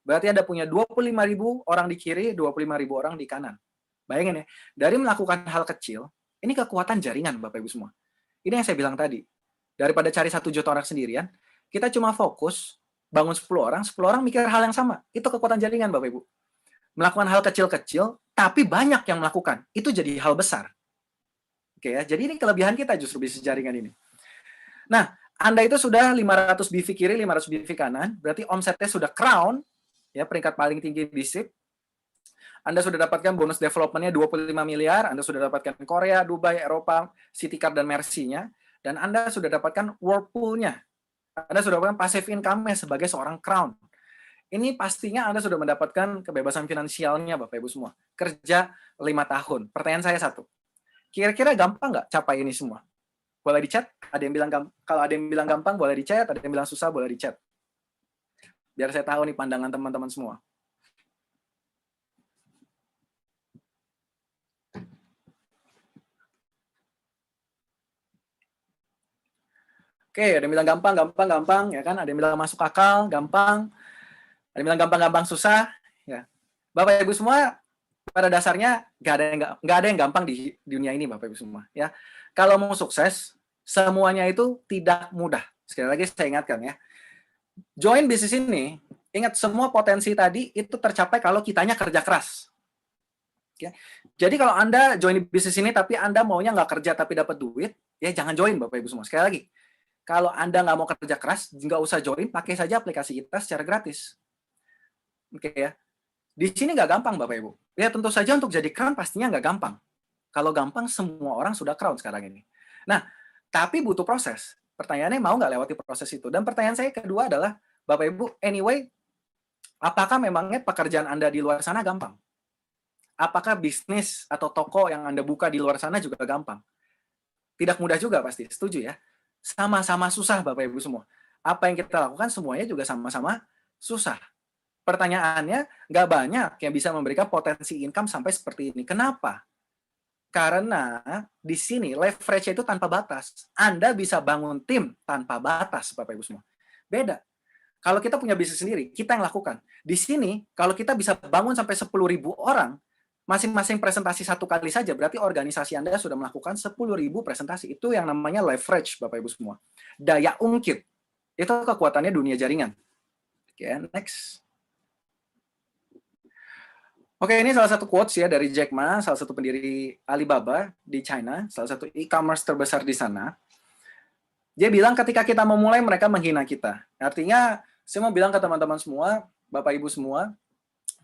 berarti Anda punya 25.000 orang di kiri, 25.000 orang di kanan. Bayangin ya, dari melakukan hal kecil, ini kekuatan jaringan Bapak Ibu semua. Ini yang saya bilang tadi. Daripada cari 1 juta orang sendirian, kita cuma fokus bangun 10 orang mikir hal yang sama. Itu kekuatan jaringan, Bapak Ibu. Melakukan hal kecil-kecil, tapi banyak yang melakukan. Itu jadi hal besar. Oke ya, jadi ini kelebihan kita justru bisnis jaringan ini. Nah, Anda itu sudah 500 BV kiri, 500 BV kanan, berarti omsetnya sudah crown, ya peringkat paling tinggi di SIP. Anda sudah dapatkan bonus development-nya 25 miliar, Anda sudah dapatkan Korea, Dubai, Eropa, Citicar, dan Mercy-nya, dan Anda sudah dapatkan Whirlpool-nya. Anda sudah mendapatkan passive income-nya sebagai seorang crown. Ini pastinya Anda sudah mendapatkan kebebasan finansialnya, Bapak Ibu semua. Kerja 5 tahun. Pertanyaan saya satu. Kira-kira gampang nggak capai ini semua? Boleh di chat? Ada yang bilang kalau ada yang bilang gampang, boleh di chat. Ada yang bilang susah, boleh di chat. Biar saya tahu nih pandangan teman-teman semua. Oke, ada yang bilang gampang, ya kan? Ada yang bilang masuk akal, gampang. Ada yang bilang gampang, susah. Ya. Bapak Ibu semua, pada dasarnya nggak ada yang gampang di dunia ini, Bapak Ibu semua. Ya, kalau mau sukses, semuanya itu tidak mudah. Sekali lagi saya ingatkan ya, join bisnis ini, ingat semua potensi tadi itu tercapai kalau kitanya kerja keras. Ya. Jadi kalau Anda join bisnis ini tapi Anda maunya nggak kerja tapi dapat duit, ya jangan join Bapak Ibu semua. Sekali lagi, kalau Anda nggak mau kerja keras, nggak usah join, pakai saja aplikasi kita secara gratis. Oke ya. Di sini nggak gampang Bapak Ibu. Ya tentu saja untuk jadi crown pastinya nggak gampang. Kalau gampang semua orang sudah crown sekarang ini. Nah, tapi butuh proses. Pertanyaannya mau nggak lewati proses itu? Dan pertanyaan saya kedua adalah, Bapak Ibu, anyway, apakah memangnya pekerjaan Anda di luar sana gampang? Apakah bisnis atau toko yang Anda buka di luar sana juga gampang? Tidak mudah juga pasti, setuju ya? Sama-sama susah Bapak Ibu semua. Apa yang kita lakukan semuanya juga sama-sama susah. Pertanyaannya, nggak banyak yang bisa memberikan potensi income sampai seperti ini. Kenapa? Karena di sini leverage itu tanpa batas. Anda bisa bangun tim tanpa batas, Bapak Ibu semua. Beda. Kalau kita punya bisnis sendiri, kita yang lakukan. Di sini, kalau kita bisa bangun sampai 10.000 orang, masing-masing presentasi satu kali saja, berarti organisasi Anda sudah melakukan 10.000 presentasi. Itu yang namanya leverage, Bapak Ibu semua. Daya ungkit. Itu kekuatannya dunia jaringan. Oke, next. Oke, ini salah satu quotes ya dari Jack Ma, salah satu pendiri Alibaba di China, salah satu e-commerce terbesar di sana. Dia bilang ketika kita memulai, mereka menghina kita. Artinya, saya mau bilang ke teman-teman semua, Bapak Ibu semua,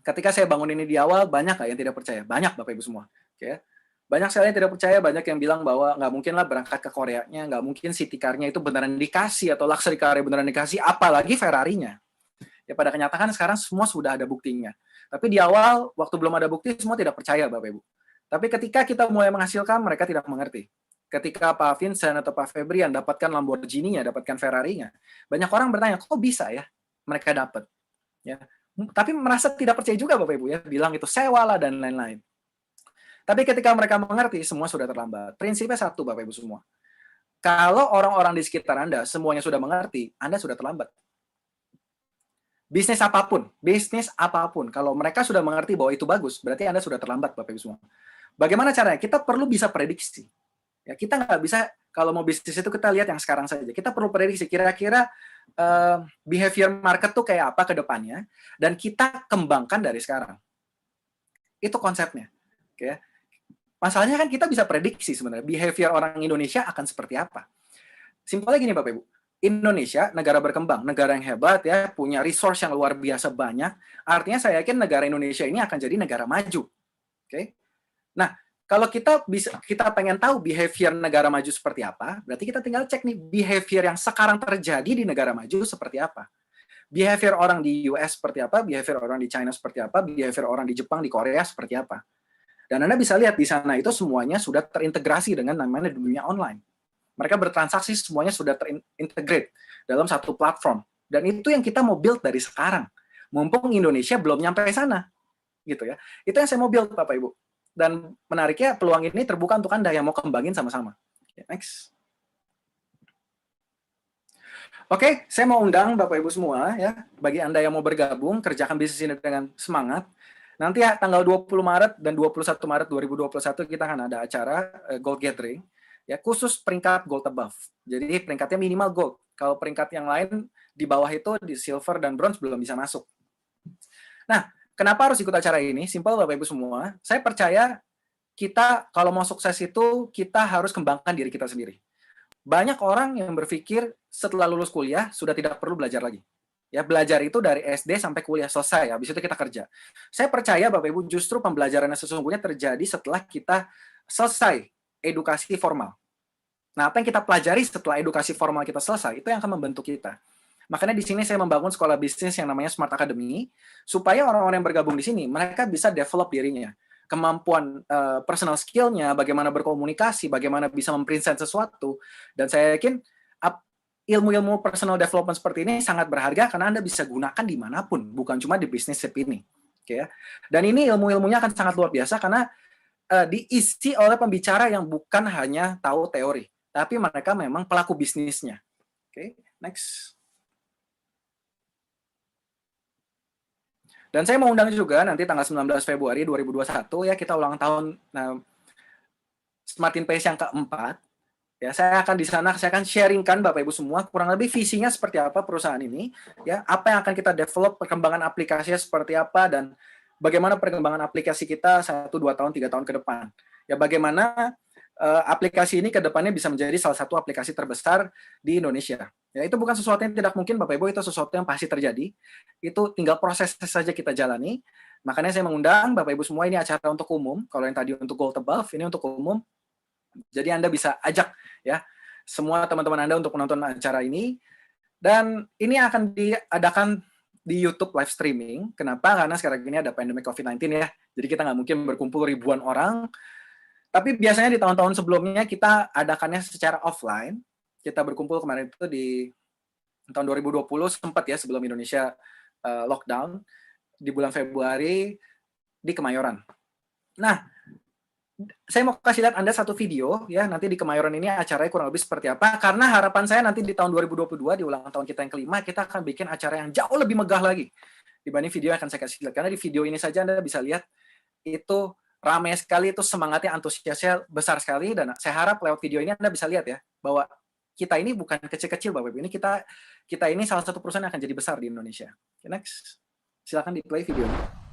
ketika saya bangun ini di awal, banyak nggak yang tidak percaya? Banyak, Bapak Ibu semua. Oke. Banyak sekali yang tidak percaya, banyak yang bilang bahwa nggak mungkin lah berangkat ke Koreanya, nggak mungkin city car-nya itu beneran dikasih, atau luxury car-nya beneran dikasih, apalagi Ferrari-nya. Ya pada kenyataan sekarang semua sudah ada buktinya. Tapi di awal, waktu belum ada bukti, semua tidak percaya, Bapak Ibu. Tapi ketika kita mulai menghasilkan, mereka tidak mengerti. Ketika Pak Vincent atau Pak Febrian dapatkan Lamborghini-nya, dapatkan Ferrari-nya, banyak orang bertanya, kok bisa ya mereka dapat? Ya. Tapi merasa tidak percaya juga, Bapak Ibu, ya, bilang itu sewa lah dan lain-lain. Tapi ketika mereka mengerti, semua sudah terlambat. Prinsipnya satu, Bapak Ibu semua. Kalau orang-orang di sekitar Anda semuanya sudah mengerti, Anda sudah terlambat. Bisnis apapun, kalau mereka sudah mengerti bahwa itu bagus, berarti Anda sudah terlambat, Bapak Ibu semua. Bagaimana caranya? Kita perlu bisa prediksi. Ya, kita nggak bisa, kalau mau bisnis itu kita lihat yang sekarang saja. Kita perlu prediksi, kira-kira behavior market tuh kayak apa ke depannya, dan kita kembangkan dari sekarang. Itu konsepnya. Oke. Masalahnya kan kita bisa prediksi sebenarnya, behavior orang Indonesia akan seperti apa. Simpelnya gini, Bapak Ibu. Indonesia, negara berkembang, negara yang hebat ya, punya resource yang luar biasa banyak. Artinya saya yakin negara Indonesia ini akan jadi negara maju. Oke. Nah, kalau kita pengen tahu behavior negara maju seperti apa, berarti kita tinggal cek nih behavior yang sekarang terjadi di negara maju seperti apa. Behavior orang di US seperti apa, behavior orang di China seperti apa, behavior orang di Jepang, di Korea seperti apa. Dan Anda bisa lihat di sana itu semuanya sudah terintegrasi dengan namanya dunia online. Mereka bertransaksi semuanya sudah terintegrate dalam satu platform. Dan itu yang kita mau build dari sekarang. Mumpung Indonesia belum nyampe sana. Gitu ya. Itu yang saya mau build, Bapak Ibu. Dan menariknya peluang ini terbuka untuk Anda yang mau kembangin sama-sama. Next. Oke, saya mau undang Bapak Ibu semua ya. Bagi Anda yang mau bergabung, kerjakan bisnis ini dengan semangat. Nanti ya, tanggal 20 Maret dan 21 Maret 2021 kita akan ada acara Gold Gathering. Ya, khusus peringkat gold above. Jadi peringkatnya minimal gold. Kalau peringkat yang lain di bawah itu di silver dan bronze belum bisa masuk. Nah, kenapa harus ikut acara ini? Simpel Bapak Ibu semua. Saya percaya kita kalau mau sukses itu kita harus kembangkan diri kita sendiri. Banyak orang yang berpikir setelah lulus kuliah sudah tidak perlu belajar lagi. Ya, belajar itu dari SD sampai kuliah selesai, habis itu kita kerja. Saya percaya Bapak Ibu justru pembelajaran yang sesungguhnya terjadi setelah kita selesai edukasi formal. Nah, apa yang kita pelajari setelah edukasi formal kita selesai, itu yang akan membentuk kita. Makanya di sini saya membangun sekolah bisnis yang namanya Smart Academy, supaya orang-orang yang bergabung di sini, mereka bisa develop dirinya. Kemampuan personal skill-nya, bagaimana berkomunikasi, bagaimana bisa mempresent sesuatu. Dan saya yakin ilmu-ilmu personal development seperti ini sangat berharga karena Anda bisa gunakan dimanapun, bukan cuma di bisnis ini. Oke, ya. Dan ini ilmu-ilmunya akan sangat luar biasa karena diisi oleh pembicara yang bukan hanya tahu teori, tapi mereka memang pelaku bisnisnya. Oke, next. Dan saya mau undang juga nanti tanggal 19 Februari 2021 ya, kita ulang tahun Smart in Pace yang keempat. Ya, saya akan di sana, saya akan sharingkan Bapak Ibu semua kurang lebih visinya seperti apa perusahaan ini, ya, apa yang akan kita develop, perkembangan aplikasinya seperti apa, dan bagaimana perkembangan aplikasi kita 1, 2 tahun, 3 tahun ke depan. Ya, bagaimana aplikasi ini ke depannya bisa menjadi salah satu aplikasi terbesar di Indonesia. Ya, itu bukan sesuatu yang tidak mungkin Bapak Ibu, itu sesuatu yang pasti terjadi. Itu tinggal proses saja kita jalani. Makanya saya mengundang Bapak Ibu semua, ini acara untuk umum. Kalau yang tadi untuk Gold Above, ini untuk umum. Jadi Anda bisa ajak ya semua teman-teman Anda untuk menonton acara ini, dan ini akan diadakan di YouTube live streaming. Kenapa? Karena sekarang ini ada pandemi COVID-19 ya. Jadi kita nggak mungkin berkumpul ribuan orang. Tapi biasanya di tahun-tahun sebelumnya kita adakannya secara offline. Kita berkumpul kemarin itu di tahun 2020 sempat ya, sebelum Indonesia lockdown di bulan Februari di Kemayoran. Nah, saya mau kasih lihat Anda satu video ya, nanti di Kemayoran ini acaranya kurang lebih seperti apa, karena harapan saya nanti di tahun 2022 di ulang tahun kita yang kelima, kita akan bikin acara yang jauh lebih megah lagi dibanding video yang akan saya kasih lihat. Karena di video ini saja Anda bisa lihat itu ramai sekali, itu semangatnya, antusiasnya besar sekali, dan saya harap lewat video ini Anda bisa lihat ya bahwa kita ini bukan kecil-kecil Bapak Ibu, ini kita ini salah satu perusahaan yang akan jadi besar di Indonesia. Okay, next, silakan di play videonya.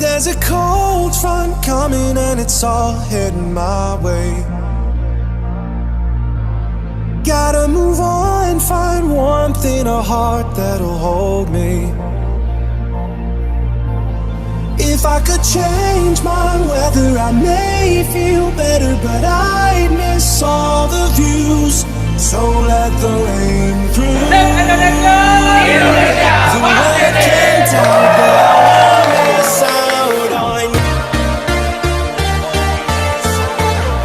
There's a cold front coming and it's all heading my way. Gotta move on, find warmth in a heart that'll hold me. If I could change my weather, I may feel better, but I'd miss all the views. So let the rain through. Indonesia! The wind can tell, but I won't miss out on you.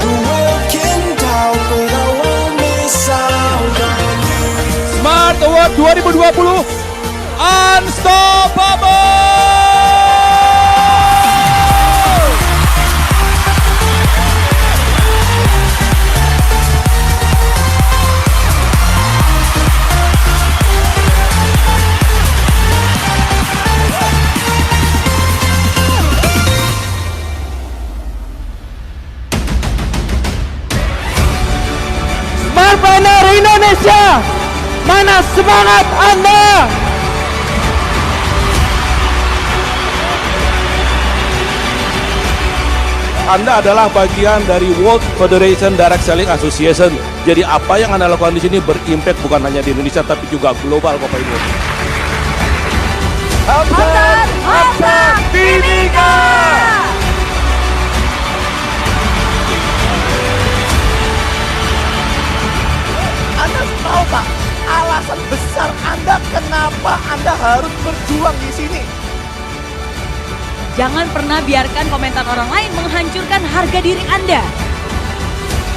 The world can doubt, but I won't miss out on you. Smart Award 2020 Unstoppable! Smartpreneur Indonesia, mana semangat Anda? Anda adalah bagian dari World Federation Direct Selling Association. Jadi apa yang Anda lakukan di sini berimpact bukan hanya di Indonesia tapi juga global, Bapak Ibu. Hamzat Timika. Anda tahu Pak, alasan besar Anda kenapa Anda harus berjuang di sini? Jangan pernah biarkan komentar orang lain menghancurkan harga diri Anda.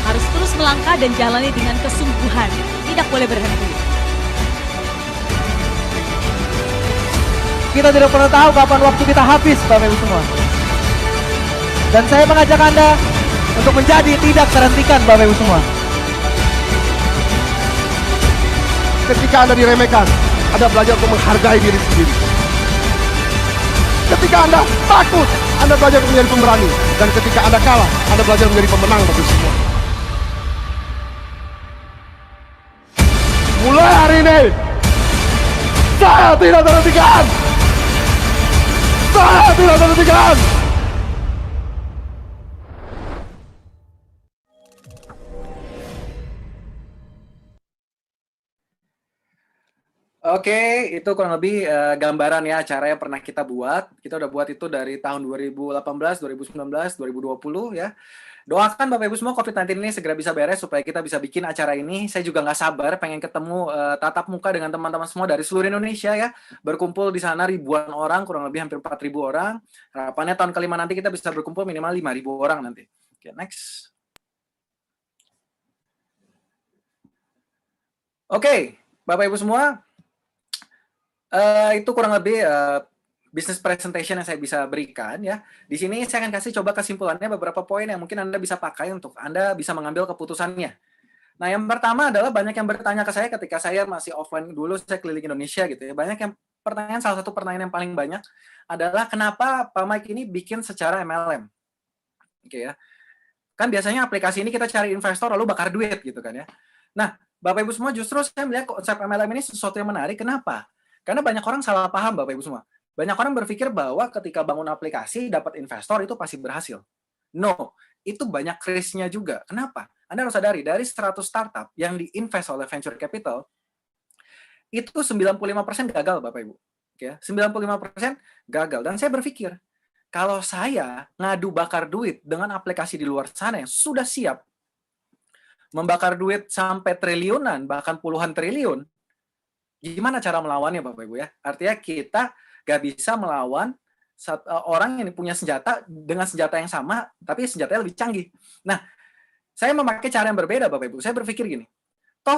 Harus terus melangkah dan jalani dengan kesungguhan. Tidak boleh berhenti. Kita tidak pernah tahu kapan waktu kita habis, Bapak Ibu semua. Dan saya mengajak Anda untuk menjadi tidak terhentikan, Bapak Ibu semua. Ketika Anda diremehkan, Anda belajar untuk menghargai diri sendiri. Ketika Anda takut, Anda belajar menjadi pemberani. Dan ketika Anda kalah, Anda belajar menjadi pemenang bagi semua. Mulai hari ini, saya tidak terhentikan. Saya tidak terhentikan. Oke, itu kurang lebih gambaran ya acara yang pernah kita buat. Kita udah buat itu dari tahun 2018, 2019, 2020 ya. Doakan Bapak Ibu semua COVID-19 ini segera bisa beres supaya kita bisa bikin acara ini. Saya juga nggak sabar pengen ketemu tatap muka dengan teman-teman semua dari seluruh Indonesia ya. Berkumpul di sana ribuan orang, kurang lebih hampir 4.000 orang. Harapannya tahun kelima nanti kita bisa berkumpul minimal 5.000 orang nanti. Oke, next. Oke, Bapak Ibu semua, itu kurang lebih business presentation yang saya bisa berikan ya. Di sini saya akan kasih coba kesimpulannya beberapa poin yang mungkin Anda bisa pakai untuk Anda bisa mengambil keputusannya. Nah, yang pertama adalah banyak yang bertanya ke saya ketika saya masih offline dulu, saya keliling Indonesia gitu ya. Banyak yang salah satu pertanyaan yang paling banyak adalah kenapa Pak Mike ini bikin secara MLM. Oke ya. Kan biasanya aplikasi ini kita cari investor lalu bakar duit gitu kan ya. Nah, Bapak Ibu semua justru saya melihat konsep MLM ini sesuatu yang menarik. Kenapa? Karena banyak orang salah paham, Bapak Ibu semua. Banyak orang berpikir bahwa ketika bangun aplikasi dapat investor itu pasti berhasil. No, itu banyak risk-nya juga. Kenapa? Anda harus sadari, dari 100 startup yang diinvest oleh venture capital, itu 95% gagal, Bapak Ibu. Oke, 95% gagal. Dan saya berpikir, kalau saya ngadu bakar duit dengan aplikasi di luar sana yang sudah siap membakar duit sampai triliunan, bahkan puluhan triliun, gimana cara melawannya Bapak Ibu ya? Artinya kita gak bisa melawan orang yang punya senjata dengan senjata yang sama, tapi senjatanya lebih canggih. Nah, saya memakai cara yang berbeda Bapak Ibu. Saya berpikir gini, toh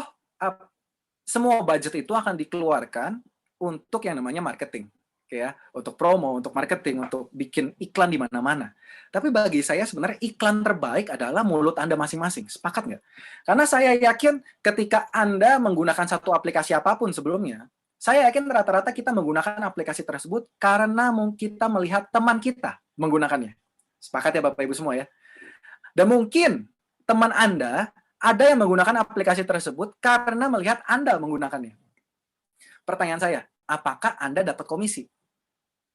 semua budget itu akan dikeluarkan untuk yang namanya marketing. Ya, untuk promo, untuk marketing, untuk bikin iklan di mana-mana. Tapi bagi saya sebenarnya iklan terbaik adalah mulut Anda masing-masing. Sepakat nggak? Karena saya yakin ketika Anda menggunakan satu aplikasi apapun sebelumnya, saya yakin rata-rata kita menggunakan aplikasi tersebut karena kita melihat teman kita menggunakannya. Sepakat ya Bapak Ibu semua ya? Dan mungkin teman Anda ada yang menggunakan aplikasi tersebut karena melihat Anda menggunakannya. Pertanyaan saya, apakah Anda dapat komisi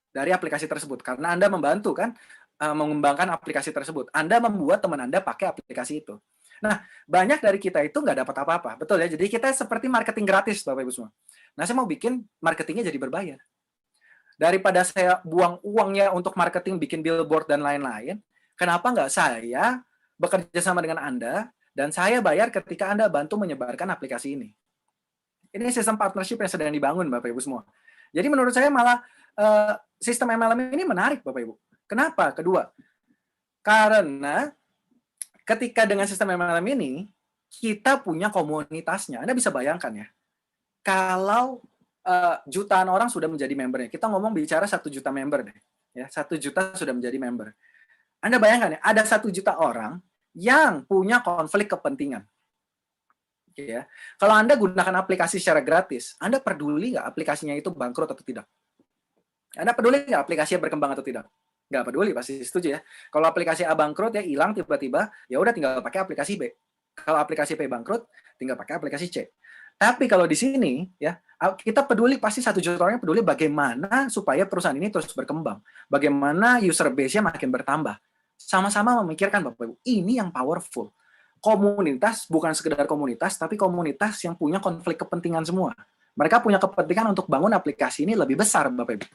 dari aplikasi tersebut? Karena Anda membantu kan mengembangkan aplikasi tersebut. Anda membuat teman Anda pakai aplikasi itu. Nah, banyak dari kita itu nggak dapat apa-apa. Betul ya? Jadi kita seperti marketing gratis, Bapak Ibu semua. Nah, saya mau bikin marketingnya jadi berbayar. Daripada saya buang uangnya untuk marketing, bikin billboard, dan lain-lain, kenapa nggak saya bekerja sama dengan Anda, dan saya bayar ketika Anda bantu menyebarkan aplikasi ini. Ini sistem partnership yang sedang dibangun, Bapak Ibu semua. Jadi menurut saya malah sistem MLM ini menarik, Bapak Ibu. Kenapa? Kedua, karena ketika dengan sistem MLM ini, kita punya komunitasnya. Anda bisa bayangkan ya, kalau jutaan orang sudah menjadi membernya, kita ngomong bicara 1 juta member deh. Ya, 1 juta sudah menjadi member. Anda bayangkan ya, ada 1 juta orang yang punya konflik kepentingan. Ya. Kalau Anda gunakan aplikasi secara gratis, Anda peduli nggak aplikasinya itu bangkrut atau tidak? Anda peduli nggak aplikasinya berkembang atau tidak? Nggak peduli, pasti setuju ya. Kalau aplikasi A bangkrut ya hilang tiba-tiba, ya udah tinggal pakai aplikasi B. Kalau aplikasi B bangkrut, tinggal pakai aplikasi C. Tapi kalau di sini ya, kita peduli, pasti 1 juta orang peduli bagaimana supaya perusahaan ini terus berkembang. Bagaimana user base-nya makin bertambah. Sama-sama memikirkan Bapak Ibu, ini yang powerful. Komunitas bukan sekedar komunitas, tapi komunitas yang punya konflik kepentingan semua. Mereka punya kepentingan untuk bangun aplikasi ini lebih besar, Bapak Ibu.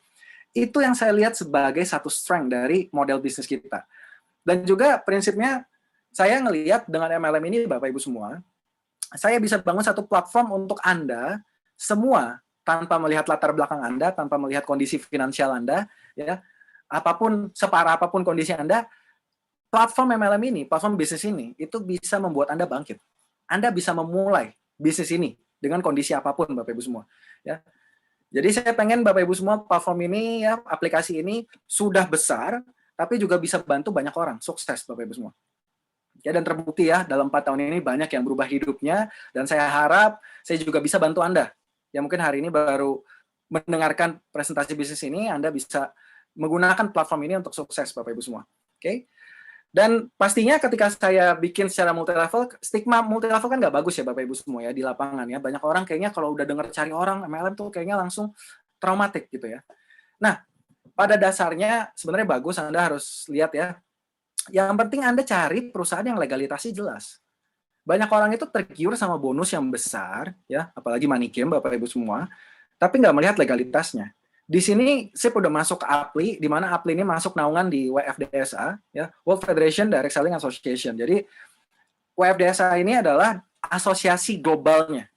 Itu yang saya lihat sebagai satu strength dari model bisnis kita. Dan juga prinsipnya, saya ngelihat dengan MLM ini, Bapak Ibu semua, saya bisa bangun satu platform untuk Anda semua, tanpa melihat latar belakang Anda, tanpa melihat kondisi finansial Anda, ya, apapun, separah apapun kondisi Anda, platform MLM ini, platform bisnis ini, itu bisa membuat Anda bangkit. Anda bisa memulai bisnis ini dengan kondisi apapun, Bapak Ibu semua. Ya. Jadi saya pengen Bapak Ibu semua, platform ini, ya, aplikasi ini sudah besar, tapi juga bisa bantu banyak orang, sukses Bapak Ibu semua. Ya, dan terbukti ya, dalam 4 tahun ini banyak yang berubah hidupnya, dan saya harap saya juga bisa bantu Anda. Ya mungkin hari ini baru mendengarkan presentasi bisnis ini, Anda bisa menggunakan platform ini untuk sukses Bapak Ibu semua. Oke? Dan pastinya ketika saya bikin secara multi level, stigma multi level kan nggak bagus ya Bapak Ibu semua ya di lapangan ya. Banyak orang kayaknya kalau udah dengar cari orang MLM tuh kayaknya langsung traumatik gitu ya. Nah, pada dasarnya sebenarnya bagus, Anda harus lihat ya. Yang penting Anda cari perusahaan yang legalitasnya jelas. Banyak orang itu tergiur sama bonus yang besar ya, apalagi money game Bapak Ibu semua, tapi nggak melihat legalitasnya. Di sini saya udah masuk ke APLI, di mana APLI ini masuk naungan di WFDSA, ya, World Federation Direct Selling Association. Jadi WFDSA ini adalah asosiasi globalnya.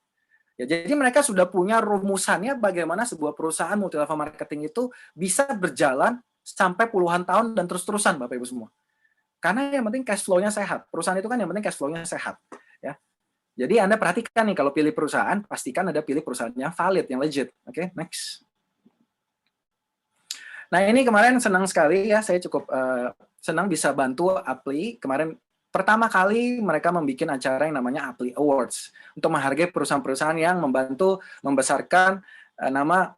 Ya, jadi mereka sudah punya rumusannya bagaimana sebuah perusahaan multi level marketing itu bisa berjalan sampai puluhan tahun dan terus-terusan, Bapak Ibu semua. Karena yang penting cash flow-nya sehat. Perusahaan itu kan yang penting cash flow-nya sehat. Ya. Jadi Anda perhatikan nih kalau pilih perusahaan, pastikan Anda pilih perusahaan yang valid, yang legit. Oke, next. Nah ini kemarin senang sekali ya, saya cukup senang bisa bantu APLI. Kemarin pertama kali mereka membuat acara yang namanya APLI Awards untuk menghargai perusahaan-perusahaan yang membantu membesarkan nama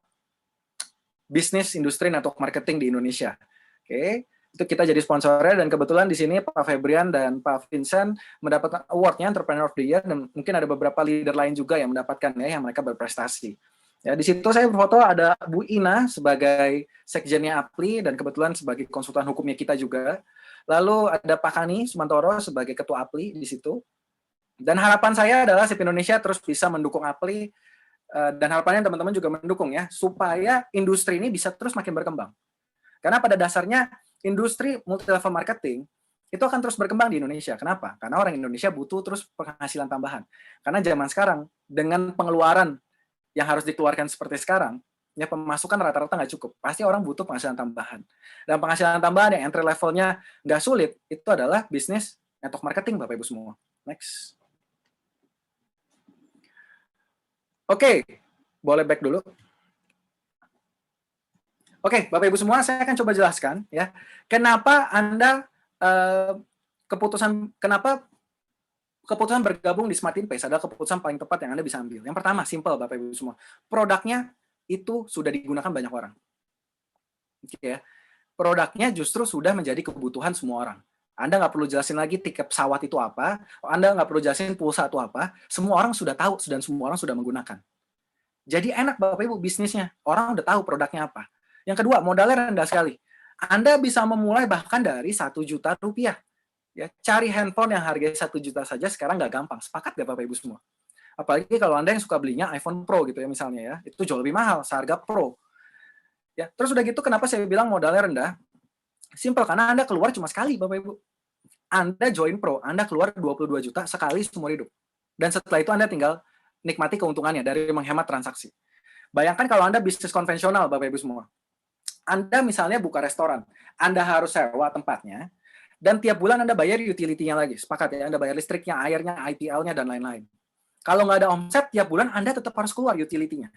bisnis industri network marketing di Indonesia. Oke, itu kita jadi sponsornya dan kebetulan di sini Pak Febrian dan Pak Vincent mendapatkan awardnya Entrepreneur of the Year dan mungkin ada beberapa leader lain juga yang mendapatkan ya, yang mereka berprestasi. Ya, di situ saya foto ada Bu Ina sebagai sekjennya APLI dan kebetulan sebagai konsultan hukumnya kita juga. Lalu ada Pak Kani Sumantoro sebagai ketua APLI di situ. Dan harapan saya adalah SIP Indonesia terus bisa mendukung APLI dan harapannya teman-teman juga mendukung ya supaya industri ini bisa terus makin berkembang. Karena pada dasarnya industri multi level marketing itu akan terus berkembang di Indonesia. Kenapa? Karena orang Indonesia butuh terus penghasilan tambahan. Karena zaman sekarang dengan pengeluaran yang harus dikeluarkan seperti sekarang, ya pemasukan rata-rata nggak cukup. Pasti orang butuh penghasilan tambahan. Dan penghasilan tambahan yang entry levelnya nggak sulit, itu adalah bisnis network marketing, Bapak Ibu semua. Next. Oke, boleh back dulu. Oke, Bapak Ibu semua, saya akan coba jelaskan ya, kenapa Anda kenapa keputusan bergabung di Smart Pace adalah keputusan paling tepat yang Anda bisa ambil. Yang pertama, simple Bapak Ibu semua. Produknya itu sudah digunakan banyak orang. Oke ya. Produknya justru sudah menjadi kebutuhan semua orang. Anda nggak perlu jelasin lagi tiket pesawat itu apa, Anda nggak perlu jelasin pulsa itu apa, semua orang sudah tahu dan semua orang sudah menggunakan. Jadi enak Bapak Ibu bisnisnya, orang udah tahu produknya apa. Yang kedua, modalnya rendah sekali. Anda bisa memulai bahkan dari 1 juta rupiah. Ya, cari handphone yang harganya 1 juta saja sekarang nggak gampang. Sepakat nggak Bapak Ibu semua? Apalagi kalau Anda yang suka belinya iPhone Pro gitu ya misalnya ya, itu jauh lebih mahal, seharga Pro. Ya, terus udah gitu kenapa saya bilang modalnya rendah? Simple, karena Anda keluar cuma sekali Bapak Ibu. Anda join Pro, Anda keluar 22 juta sekali seumur hidup. Dan setelah itu Anda tinggal nikmati keuntungannya dari menghemat transaksi. Bayangkan kalau Anda bisnis konvensional Bapak Ibu semua. Anda misalnya buka restoran, Anda harus sewa tempatnya, dan tiap bulan Anda bayar utility-nya lagi. Sepakat ya, Anda bayar listriknya, airnya, IPL-nya, dan lain-lain. Kalau nggak ada omset, tiap bulan Anda tetap harus keluar utility-nya.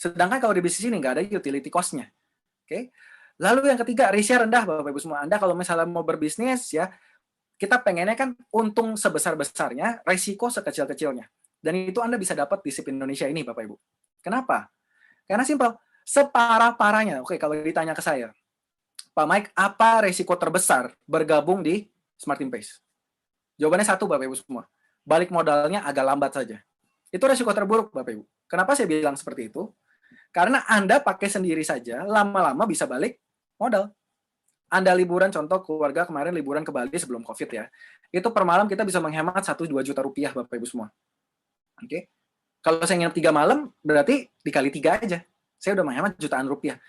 Sedangkan kalau di bisnis ini nggak ada utility cost-nya. Oke. Lalu yang ketiga, risk-nya rendah, Bapak Ibu semua. Anda kalau misalnya mau berbisnis, ya kita pengennya kan untung sebesar-besarnya, resiko sekecil-kecilnya. Dan itu Anda bisa dapat di SIP Indonesia ini, Bapak Ibu. Kenapa? Karena simpel, separah-parahnya. Oke, kalau ditanya ke saya, Pak Mike, apa resiko terbesar bergabung di Smart Pace? Jawabannya satu, Bapak Ibu semua. Balik modalnya agak lambat saja. Itu resiko terburuk, Bapak Ibu. Kenapa saya bilang seperti itu? Karena Anda pakai sendiri saja, lama-lama bisa balik modal. Anda liburan, contoh keluarga kemarin liburan ke Bali sebelum COVID ya. Itu per malam kita bisa menghemat 1-2 juta rupiah, Bapak Ibu semua. Oke. Kalau saya nginep 3 malam, berarti dikali 3 aja. Saya udah menghemat jutaan rupiah.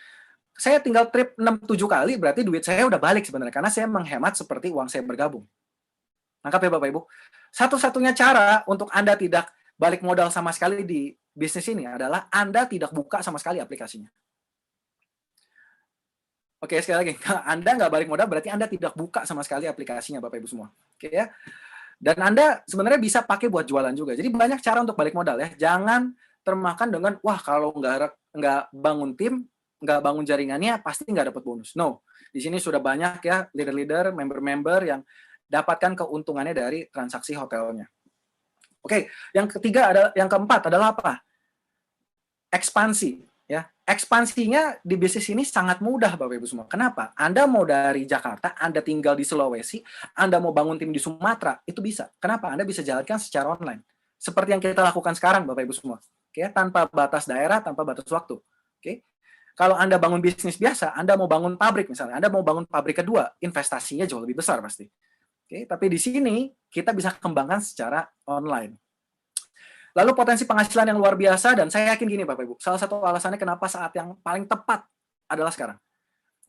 Saya tinggal trip 6-7 kali, berarti duit saya udah balik sebenarnya. Karena saya menghemat seperti uang saya bergabung. Nangkap ya Bapak Ibu? Satu-satunya cara untuk Anda tidak balik modal sama sekali di bisnis ini adalah Anda tidak buka sama sekali aplikasinya. Oke, sekali lagi. Anda nggak balik modal, berarti Anda tidak buka sama sekali aplikasinya, Bapak Ibu semua. Oke ya? Dan Anda sebenarnya bisa pakai buat jualan juga. Jadi banyak cara untuk balik modal ya. Jangan termakan dengan, wah kalau nggak bangun tim, nggak bangun jaringannya, pasti nggak dapat bonus. No, di sini sudah banyak ya leader-leader, member-member yang dapatkan keuntungannya dari transaksi hotelnya. Oke, yang keempat adalah apa? Ekspansi. Ya, ekspansinya di bisnis ini sangat mudah Bapak Ibu semua. Kenapa? Anda mau dari Jakarta, Anda tinggal di Sulawesi, Anda mau bangun tim di Sumatera, itu bisa. Kenapa? Anda bisa jalankan secara online. Seperti yang kita lakukan sekarang Bapak Ibu semua. Oke, tanpa batas daerah, tanpa batas waktu. Oke. Kalau Anda bangun bisnis biasa, Anda mau bangun pabrik misalnya, Anda mau bangun pabrik kedua, investasinya jauh lebih besar pasti. Oke, tapi di sini kita bisa kembangkan secara online. Lalu potensi penghasilan yang luar biasa, dan saya yakin gini Bapak Ibu, salah satu alasannya kenapa saat yang paling tepat adalah sekarang.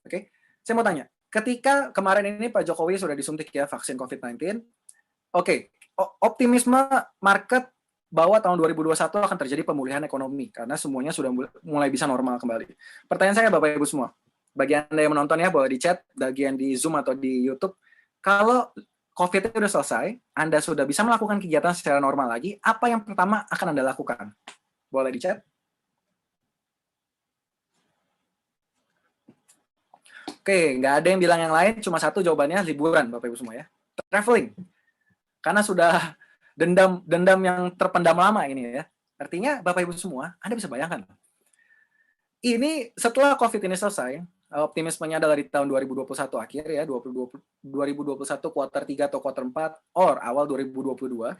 Oke, saya mau tanya, ketika kemarin ini Pak Jokowi sudah disuntik ya vaksin COVID-19, oke, optimisme market bahwa tahun 2021 akan terjadi pemulihan ekonomi karena semuanya sudah mulai bisa normal kembali. Pertanyaan saya Bapak Ibu semua, bagi Anda yang menonton ya, bahwa di chat, bagian di Zoom atau di YouTube, kalau COVID itu sudah selesai, Anda sudah bisa melakukan kegiatan secara normal lagi, apa yang pertama akan Anda lakukan? Boleh di chat? Oke, nggak ada yang bilang yang lain, cuma satu jawabannya, liburan Bapak Ibu semua ya. Traveling. Karena sudah dendam yang terpendam lama ini ya. Artinya Bapak Ibu semua, Anda bisa bayangkan. Ini setelah COVID ini selesai, optimismenya adalah di tahun 2021 akhir ya, 2021 kuartal 3 atau kuartal 4, or awal 2022.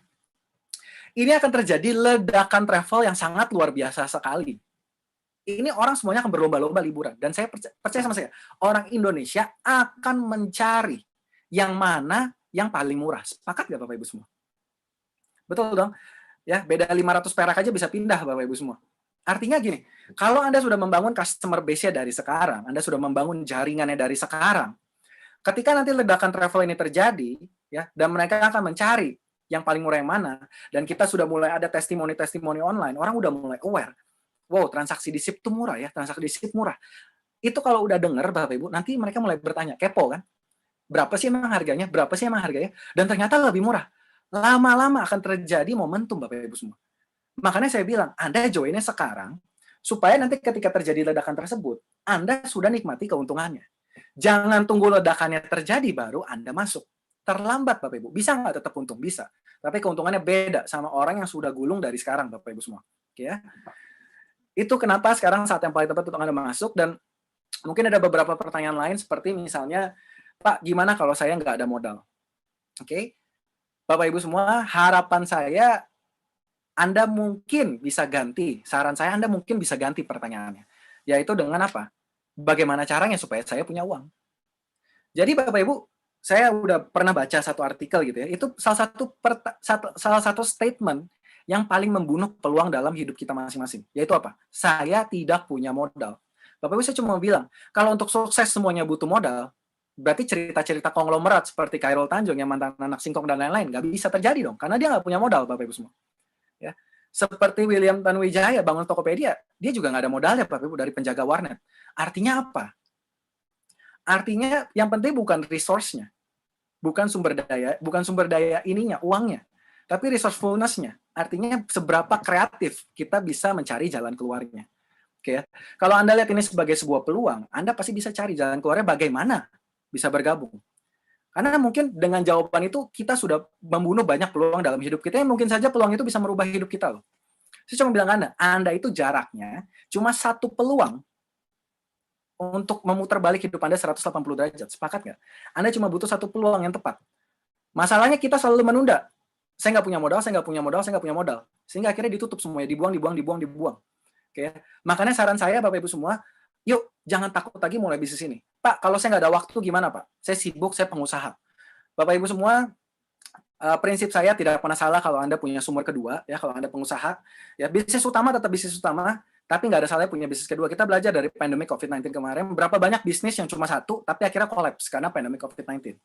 Ini akan terjadi ledakan travel yang sangat luar biasa sekali. Ini orang semuanya akan berlomba-lomba liburan. Dan saya percaya sama saya, orang Indonesia akan mencari yang mana yang paling murah. Sepakat nggak Bapak Ibu semua? Betul dong? Ya, beda 500 perak aja bisa pindah Bapak Ibu semua. Artinya gini, kalau Anda sudah membangun customer base-nya dari sekarang, Anda sudah membangun jaringannya dari sekarang, ketika nanti ledakan travel ini terjadi, ya, dan mereka akan mencari yang paling murah yang mana, dan kita sudah mulai ada testimoni-testimoni online, orang udah mulai aware, wow, transaksi di SIP itu murah ya, transaksi di SIP murah. Itu kalau udah dengar, Bapak Ibu, nanti mereka mulai bertanya, kepo kan? Berapa sih emang harganya? Berapa sih emang harganya? Dan ternyata lebih murah. Lama-lama akan terjadi momentum, Bapak Ibu semua. Makanya saya bilang, Anda joinnya sekarang, supaya nanti ketika terjadi ledakan tersebut, Anda sudah nikmati keuntungannya. Jangan tunggu ledakannya terjadi, baru Anda masuk. Terlambat, Bapak Ibu. Bisa nggak tetap untung? Bisa. Tapi keuntungannya beda sama orang yang sudah gulung dari sekarang, Bapak Ibu semua. Oke ya? Itu kenapa sekarang saat yang paling tepat untuk Anda masuk, dan mungkin ada beberapa pertanyaan lain, seperti misalnya, Pak, gimana kalau saya nggak ada modal? Oke? Bapak Ibu semua, harapan saya, Anda mungkin bisa ganti, saran saya Anda mungkin bisa ganti pertanyaannya. Yaitu dengan apa? Bagaimana caranya supaya saya punya uang? Jadi Bapak Ibu, saya udah pernah baca satu artikel gitu ya, itu salah satu statement yang paling membunuh peluang dalam hidup kita masing-masing. Yaitu apa? Saya tidak punya modal. Bapak Ibu, saya cuma bilang, kalau untuk sukses semuanya butuh modal, berarti cerita-cerita konglomerat seperti Khairul Tanjung yang mantan anak singkong dan lain-lain nggak bisa terjadi dong, karena dia nggak punya modal, Bapak Ibu semua. Ya, seperti William Tanuwijaya bangun Tokopedia, dia juga nggak ada modalnya Bapak Ibu dari penjaga warnet. Artinya apa? Artinya yang penting bukan resource-nya, bukan sumber daya ininya, uangnya, tapi resourcefulness-nya. Artinya seberapa kreatif kita bisa mencari jalan keluarnya. Oke ya. Kalau Anda lihat ini sebagai sebuah peluang, Anda pasti bisa cari jalan keluarnya bagaimana bisa bergabung. Karena mungkin dengan jawaban itu kita sudah membunuh banyak peluang dalam hidup kita yang mungkin saja peluang itu bisa merubah hidup kita loh. Saya cuma bilang Anda itu jaraknya cuma satu peluang untuk memutar balik hidup Anda 180 derajat. Sepakat nggak? Anda cuma butuh satu peluang yang tepat. Masalahnya kita selalu menunda. Saya nggak punya modal, saya nggak punya modal, saya nggak punya modal. Sehingga akhirnya ditutup semuanya, dibuang. Oke. Makanya saran saya Bapak Ibu semua, yuk jangan takut lagi mulai bisnis ini. Pak, kalau saya nggak ada waktu gimana Pak? Saya sibuk, saya pengusaha. Bapak Ibu semua, prinsip saya tidak pernah salah kalau Anda punya sumber kedua, ya kalau Anda pengusaha. Ya bisnis utama tetap bisnis utama, tapi nggak ada salahnya punya bisnis kedua. Kita belajar dari pandemi COVID-19 kemarin, berapa banyak bisnis yang cuma satu, tapi akhirnya kolaps karena pandemi COVID-19.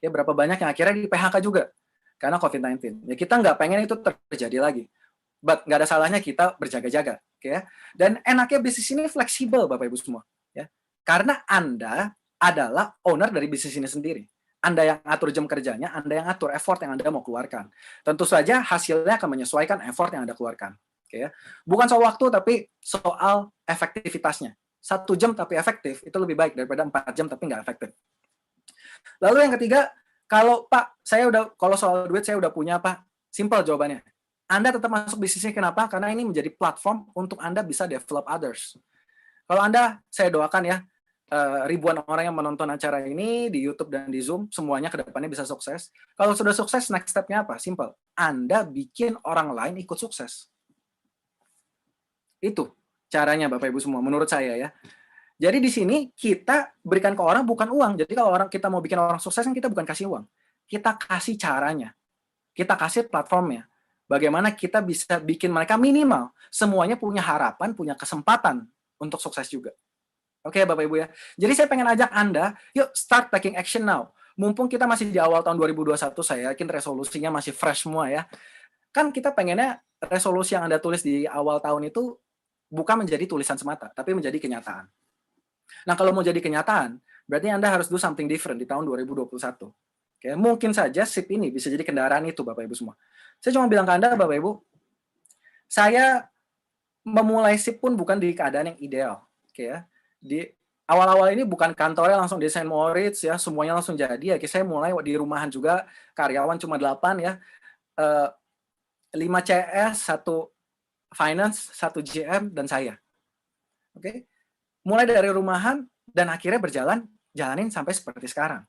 Ya berapa banyak yang akhirnya di PHK juga karena COVID-19. Ya kita nggak pengen itu terjadi lagi. But nggak ada salahnya kita berjaga-jaga. Okay, ya. Dan enaknya bisnis ini fleksibel Bapak Ibu semua. Ya. Karena Anda adalah owner dari bisnis ini sendiri. Anda yang atur jam kerjanya, Anda yang atur effort yang Anda mau keluarkan. Tentu saja hasilnya akan menyesuaikan effort yang Anda keluarkan. Okay, ya. Bukan soal waktu, tapi soal efektivitasnya. 1 jam tapi efektif, itu lebih baik daripada 4 jam tapi nggak efektif. Lalu yang ketiga, kalau Pak, kalau soal duit saya udah punya Pak, simple jawabannya. Anda tetap masuk bisnisnya, kenapa? Karena ini menjadi platform untuk Anda bisa develop others. Kalau Anda, saya doakan ya, ribuan orang yang menonton acara ini di YouTube dan di Zoom, semuanya ke depannya bisa sukses. Kalau sudah sukses, next step-nya apa? Simple. Anda bikin orang lain ikut sukses. Itu caranya Bapak Ibu semua, menurut saya ya. Jadi di sini kita berikan ke orang bukan uang. Jadi kalau kita mau bikin orang sukses, kan kita bukan kasih uang. Kita kasih caranya. Kita kasih platformnya. Bagaimana kita bisa bikin mereka minimal. Semuanya punya harapan, punya kesempatan untuk sukses juga. Oke, Bapak Ibu ya. Jadi saya pengen ajak Anda, yuk start taking action now. Mumpung kita masih di awal tahun 2021, saya yakin resolusinya masih fresh semua ya. Kan kita pengennya resolusi yang Anda tulis di awal tahun itu bukan menjadi tulisan semata, tapi menjadi kenyataan. Nah, kalau mau jadi kenyataan, berarti Anda harus do something different di tahun 2021. Oke, mungkin saja SIP ini bisa jadi kendaraan itu, Bapak Ibu semua. Saya cuma bilang ke Anda, Bapak Ibu, saya memulai SIP pun bukan di keadaan yang ideal. Oke ya. Di awal-awal ini bukan kantornya langsung di St. Moritz ya, semuanya langsung jadi ya. Saya mulai di rumahan juga, karyawan cuma 8 ya. 5 CS, 1 finance, 1 GM, dan saya. Oke. Mulai dari rumahan dan akhirnya jalanin sampai seperti sekarang.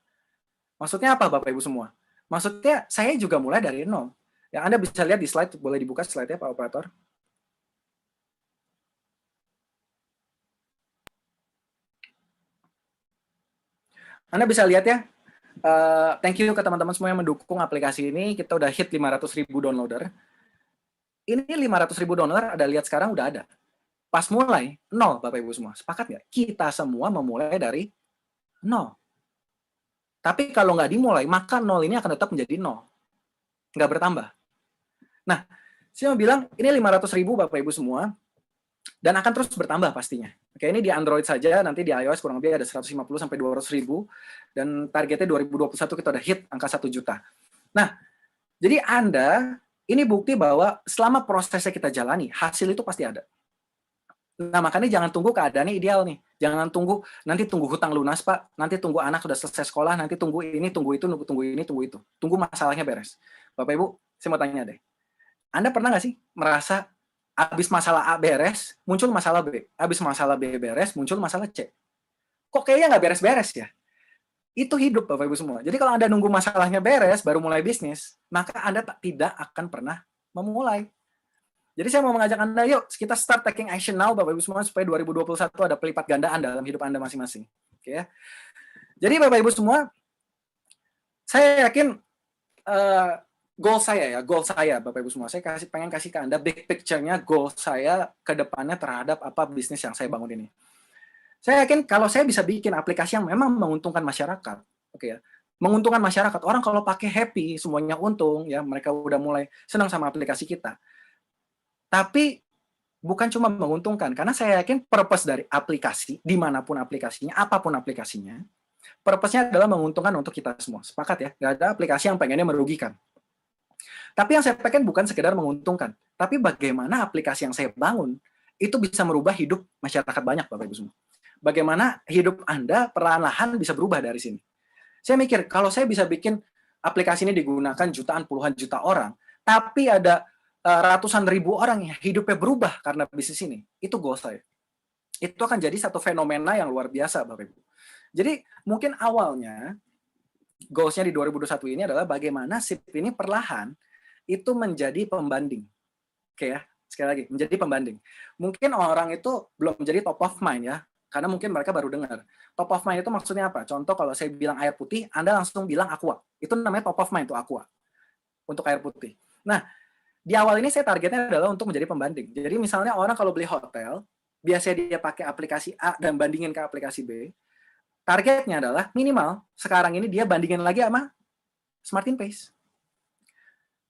Maksudnya apa Bapak Ibu semua? Maksudnya saya juga mulai dari nol. Ya, Anda bisa lihat di slide, boleh dibuka slide-nya Pak Operator. Anda bisa lihat ya, thank you ke teman-teman semua yang mendukung aplikasi ini. Kita udah hit 500.000 downloader. Ini 500.000 downloader, ada lihat sekarang udah ada. Pas mulai, nol Bapak Ibu semua. Sepakat nggak? Kita semua memulai dari nol. Tapi kalau nggak dimulai, maka nol ini akan tetap menjadi nol. Nggak bertambah. Nah, saya mau bilang, ini 500.000 Bapak Ibu semua, dan akan terus bertambah pastinya. Oke, ini di Android saja, nanti di iOS kurang lebih ada 150-200.000, dan targetnya 2021 kita udah hit angka 1 juta. Nah, jadi Anda, ini bukti bahwa selama prosesnya kita jalani, hasil itu pasti ada. Nah, makanya jangan tunggu keadaannya ideal nih. Jangan nanti tunggu hutang lunas, Pak, nanti tunggu anak sudah selesai sekolah, nanti tunggu ini, tunggu itu, tunggu ini, tunggu itu. Tunggu masalahnya beres. Bapak Ibu, saya mau tanya deh. Anda pernah nggak sih merasa habis masalah A beres, muncul masalah B. Habis masalah B beres, muncul masalah C. Kok kayaknya nggak beres-beres ya? Itu hidup, Bapak Ibu semua. Jadi kalau Anda nunggu masalahnya beres, baru mulai bisnis, maka Anda tidak akan pernah memulai. Jadi saya mau mengajak Anda, yuk kita start taking action now, Bapak Ibu semua, supaya 2021 ada pelipat gandaan dalam hidup Anda masing-masing. Oke ya. Jadi Bapak Ibu semua, saya yakin goal saya, Bapak Ibu semua, saya pengen kasih ke Anda big picture-nya, goal saya ke depannya terhadap apa bisnis yang saya bangun ini. Saya yakin kalau saya bisa bikin aplikasi yang memang menguntungkan masyarakat, oke ya, menguntungkan masyarakat, orang kalau pakai happy, semuanya untung, ya mereka udah mulai senang sama aplikasi kita. Tapi bukan cuma menguntungkan, karena saya yakin purpose dari aplikasi, dimanapun aplikasinya, apapun aplikasinya, purpose-nya adalah menguntungkan untuk kita semua. Sepakat ya? Nggak ada aplikasi yang pengennya merugikan. Tapi yang saya pengen bukan sekedar menguntungkan, tapi bagaimana aplikasi yang saya bangun itu bisa merubah hidup masyarakat banyak, Bapak Ibu semua. Bagaimana hidup Anda perlahan-lahan bisa berubah dari sini. Saya mikir, kalau saya bisa bikin aplikasi ini digunakan jutaan, puluhan juta orang, tapi ada ratusan ribu orang yang hidupnya berubah karena bisnis ini, itu goal saya. Itu akan jadi satu fenomena yang luar biasa, Bapak Ibu. Jadi mungkin awalnya, goals-nya di 2021 ini adalah bagaimana SIP ini perlahan itu menjadi pembanding. Oke ya, sekali lagi, menjadi pembanding. Mungkin orang itu belum menjadi top of mind ya, karena mungkin mereka baru dengar. Top of mind itu maksudnya apa? Contoh kalau saya bilang air putih, Anda langsung bilang aqua. Itu namanya top of mind, itu aqua. Untuk air putih. Nah, di awal ini saya targetnya adalah untuk menjadi pembanding. Jadi misalnya orang kalau beli hotel, biasanya dia pakai aplikasi A dan bandingin ke aplikasi B, targetnya adalah minimal sekarang ini dia bandingin lagi sama Smartin Pace.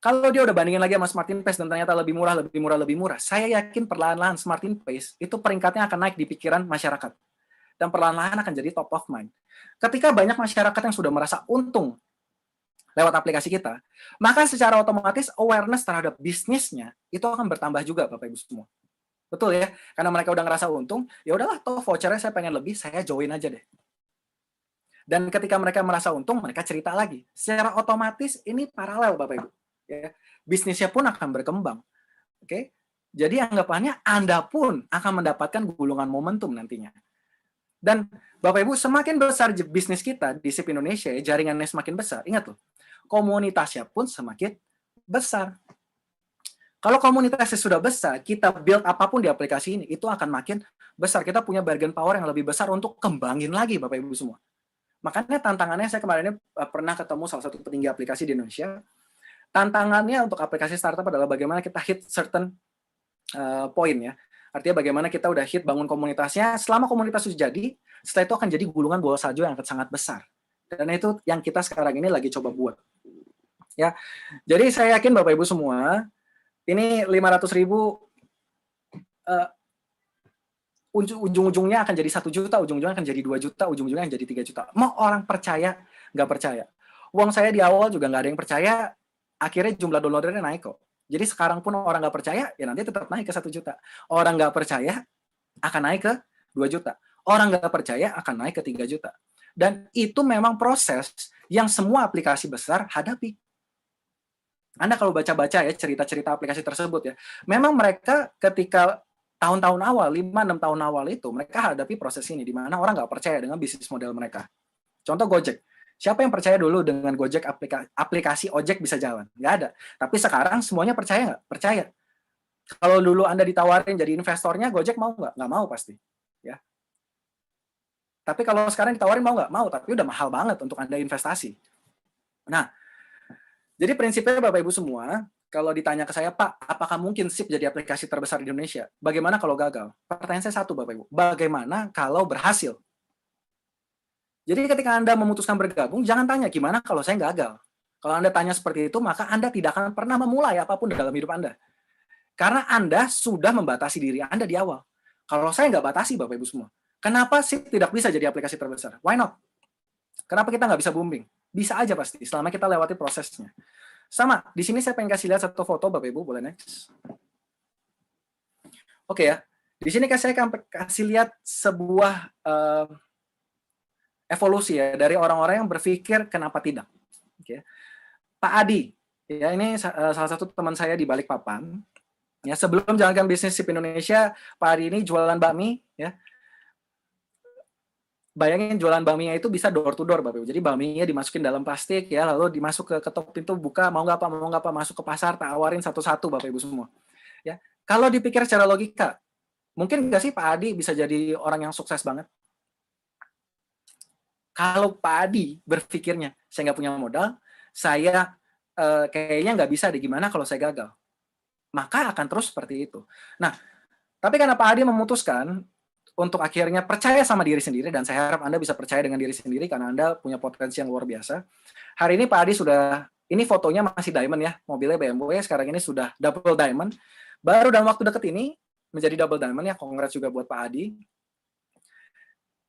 Kalau dia udah bandingin lagi sama Smartin Pace dan ternyata lebih murah, saya yakin perlahan-lahan Smartin Pace itu peringkatnya akan naik di pikiran masyarakat. Dan perlahan-lahan akan jadi top of mind. Ketika banyak masyarakat yang sudah merasa untung lewat aplikasi kita, maka secara otomatis awareness terhadap bisnisnya itu akan bertambah juga, Bapak Ibu semua. Betul ya? Karena mereka udah ngerasa untung, ya udahlah, toh vouchernya saya pengen lebih, saya join aja deh. Dan ketika mereka merasa untung, mereka cerita lagi. Secara otomatis ini paralel, Bapak Ibu. Ya, bisnisnya pun akan berkembang. Oke? Jadi anggapannya Anda pun akan mendapatkan gulungan momentum nantinya. Dan Bapak Ibu, semakin besar bisnis kita di SIP Indonesia, jaringannya semakin besar. Ingat loh, komunitasnya pun semakin besar. Kalau komunitasnya sudah besar, kita build apapun di aplikasi ini, itu akan makin besar. Kita punya bargain power yang lebih besar untuk kembangin lagi, Bapak Ibu semua. Makanya tantangannya, saya kemarin pernah ketemu salah satu petinggi aplikasi di Indonesia. Tantangannya untuk aplikasi startup adalah bagaimana kita hit certain point ya. Artinya bagaimana kita udah hit bangun komunitasnya, selama komunitas sudah jadi, setelah itu akan jadi gulungan bola salju yang akan sangat besar. Dan itu yang kita sekarang ini lagi coba buat. Ya, jadi saya yakin Bapak Ibu semua, ini 500.000 ujung-ujungnya akan jadi 1 juta, ujung-ujungnya akan jadi 2 juta, ujung-ujungnya akan jadi 3 juta. Mau orang percaya, nggak percaya. Uang saya di awal juga nggak ada yang percaya, akhirnya jumlah downloadernya naik kok. Jadi sekarang pun orang nggak percaya, ya nanti tetap naik ke 1 juta. Orang nggak percaya, akan naik ke 2 juta. Orang nggak percaya, akan naik ke 3 juta. Dan itu memang proses yang semua aplikasi besar hadapi. Anda kalau baca-baca ya cerita-cerita aplikasi tersebut ya, memang mereka ketika tahun-tahun awal, 5-6 tahun awal itu, mereka hadapi proses ini, di mana orang nggak percaya dengan bisnis model mereka. Contoh Gojek. Siapa yang percaya dulu dengan Gojek aplikasi ojek bisa jalan? Nggak ada. Tapi sekarang semuanya percaya nggak? Percaya. Kalau dulu Anda ditawarin jadi investornya, Gojek mau nggak? Nggak mau pasti. Ya. Tapi kalau sekarang ditawarin mau nggak? Mau, tapi udah mahal banget untuk Anda investasi. Nah, jadi prinsipnya Bapak Ibu semua, kalau ditanya ke saya, Pak, apakah mungkin SIP jadi aplikasi terbesar di Indonesia? Bagaimana kalau gagal? Pertanyaan saya satu, Bapak Ibu. Bagaimana kalau berhasil? Jadi ketika Anda memutuskan bergabung, jangan tanya gimana kalau saya gagal. Kalau Anda tanya seperti itu, maka Anda tidak akan pernah memulai apapun dalam hidup Anda. Karena Anda sudah membatasi diri Anda di awal. Kalau saya nggak batasi, Bapak Ibu semua. Kenapa sih tidak bisa jadi aplikasi terbesar? Why not? Kenapa kita nggak bisa booming? Bisa aja pasti, selama kita lewati prosesnya. Sama, di sini saya pengen kasih lihat satu foto, Bapak Ibu, boleh next? Oke ya, di sini saya akan kasih lihat sebuah evolusi ya dari orang-orang yang berpikir kenapa tidak. Oke. Pak Adi, ya ini salah satu teman saya di Balikpapan. Ya, sebelum jalankan bisnis SIP Indonesia, Pak Adi ini jualan bakmi, ya. Bayangin jualan bakminya itu bisa door to door, Bapak Ibu. Jadi bakminya dimasukin dalam plastik, ya, lalu dimasuk ke ketok pintu, buka, mau nggak apa, masuk ke pasar, tawarin satu-satu, Bapak Ibu semua. Ya, kalau dipikir secara logika, mungkin nggak sih Pak Adi bisa jadi orang yang sukses banget? Kalau Pak Adi berpikirnya, saya nggak punya modal, saya kayaknya nggak bisa deh, gimana kalau saya gagal? Maka akan terus seperti itu. Nah, tapi karena Pak Adi memutuskan untuk akhirnya percaya sama diri sendiri, dan saya harap Anda bisa percaya dengan diri sendiri karena Anda punya potensi yang luar biasa. Hari ini Pak Adi sudah, ini fotonya masih diamond ya, mobilnya BMW, sekarang ini sudah double diamond. Baru dalam waktu dekat ini menjadi double diamond ya, congrats juga buat Pak Adi.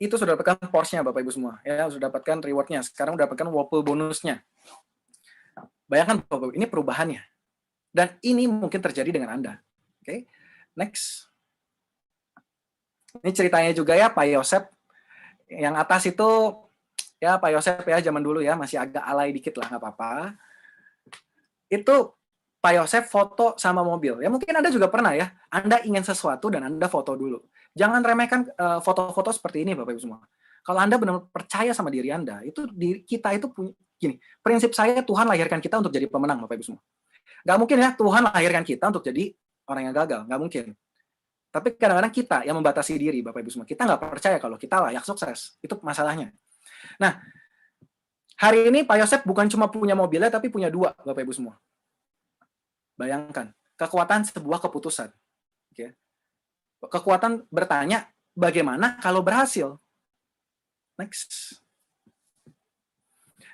Itu sudah dapatkan Porsche-nya Bapak Ibu semua, ya, sudah dapatkan reward-nya. Sekarang sudah dapatkan Wapel bonusnya. Bayangkan Bapak Ibu, ini perubahannya. Dan ini mungkin terjadi dengan Anda. Oke, next. Ini ceritanya juga ya Pak Yosep. Yang atas itu ya Pak Yosep ya, zaman dulu ya, masih agak alay dikit lah, nggak apa-apa. Itu Pak Yosep foto sama mobil. Ya mungkin Anda juga pernah ya, Anda ingin sesuatu dan Anda foto dulu. Jangan remehkan foto-foto seperti ini Bapak Ibu semua. Kalau Anda benar-benar percaya sama diri Anda, itu kita itu punya, gini, prinsip saya Tuhan lahirkan kita untuk jadi pemenang Bapak Ibu semua. Nggak mungkin ya Tuhan lahirkan kita untuk jadi orang yang gagal, nggak mungkin. Tapi kadang-kadang kita yang membatasi diri Bapak Ibu semua. Kita nggak percaya kalau kita layak sukses. Itu masalahnya. Nah, hari ini Pak Yosep bukan cuma punya mobilnya, tapi punya 2 Bapak Ibu semua. Bayangkan, kekuatan sebuah keputusan. Oke. Kekuatan bertanya, bagaimana kalau berhasil? Next.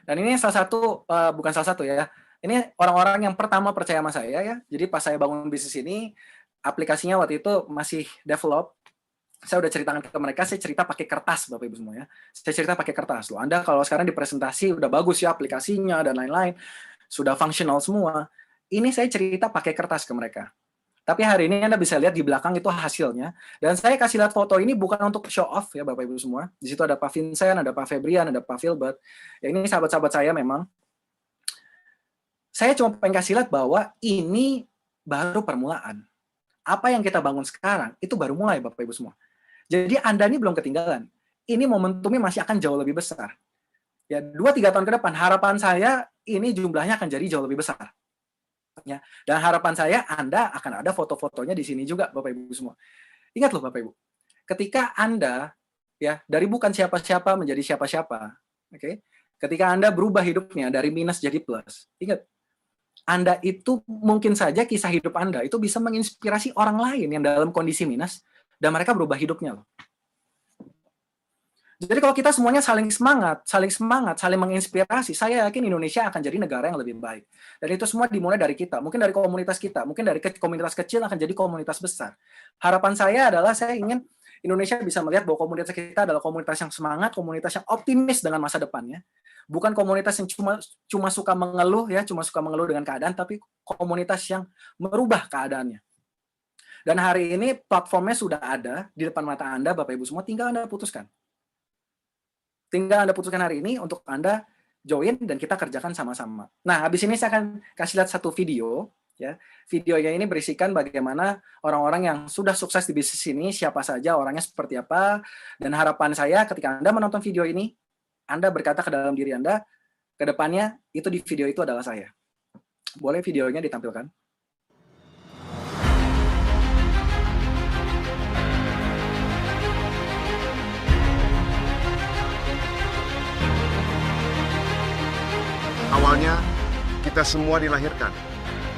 Dan ini salah satu, bukan salah satu ya, ini orang-orang yang pertama percaya sama saya ya. Jadi pas saya bangun bisnis ini, aplikasinya waktu itu masih develop. Saya udah ceritakan ke mereka, saya cerita pakai kertas Bapak Ibu semua ya. Saya cerita pakai kertas loh. Anda kalau sekarang di presentasi udah bagus ya aplikasinya dan lain-lain, sudah fungsional semua. Ini saya cerita pakai kertas ke mereka. Tapi hari ini Anda bisa lihat di belakang itu hasilnya. Dan saya kasih lihat foto ini bukan untuk show off ya Bapak Ibu semua. Di situ ada Pak Vincent, ada Pak Febrian, ada Pak Filbert. Ya ini sahabat-sahabat saya memang. Saya cuma pengen kasih lihat bahwa ini baru permulaan. apa yang kita bangun sekarang itu baru mulai, Bapak Ibu semua. Jadi Anda ini belum ketinggalan. Ini momentumnya masih akan jauh lebih besar. Ya, 2-3 tahun ke depan harapan saya ini jumlahnya akan jadi jauh lebih besar. Ya, dan harapan saya Anda akan ada foto-fotonya di sini juga, Bapak Ibu semua. Ingat loh Bapak Ibu, ketika Anda ya dari bukan siapa-siapa menjadi siapa-siapa, oke? Ketika Anda berubah hidupnya dari minus jadi plus, ingat, Anda itu mungkin saja kisah hidup Anda itu bisa menginspirasi orang lain yang dalam kondisi minus dan mereka berubah hidupnya loh. Jadi kalau kita semuanya saling semangat, saling menginspirasi, saya yakin Indonesia akan jadi negara yang lebih baik. Dan itu semua dimulai dari kita, mungkin dari komunitas kita, mungkin dari komunitas kecil akan jadi komunitas besar. Harapan saya adalah saya ingin Indonesia bisa melihat bahwa komunitas kita adalah komunitas yang semangat, komunitas yang optimis dengan masa depannya. Bukan komunitas yang cuma suka mengeluh ya, cuma suka mengeluh dengan keadaan, tapi komunitas yang merubah keadaannya. Dan hari ini platformnya sudah ada di depan mata Anda, Bapak Ibu semua, tinggal Anda putuskan. Tinggal Anda putuskan hari ini untuk Anda join dan kita kerjakan sama-sama. Nah, habis ini saya akan kasih lihat satu video. Ya, videonya ini berisikan bagaimana orang-orang yang sudah sukses di bisnis ini, siapa saja, orangnya seperti apa. Dan harapan saya ketika Anda menonton video ini, Anda berkata ke dalam diri Anda, ke depannya itu di video itu adalah saya. Boleh videonya ditampilkan? Awalnya, kita semua dilahirkan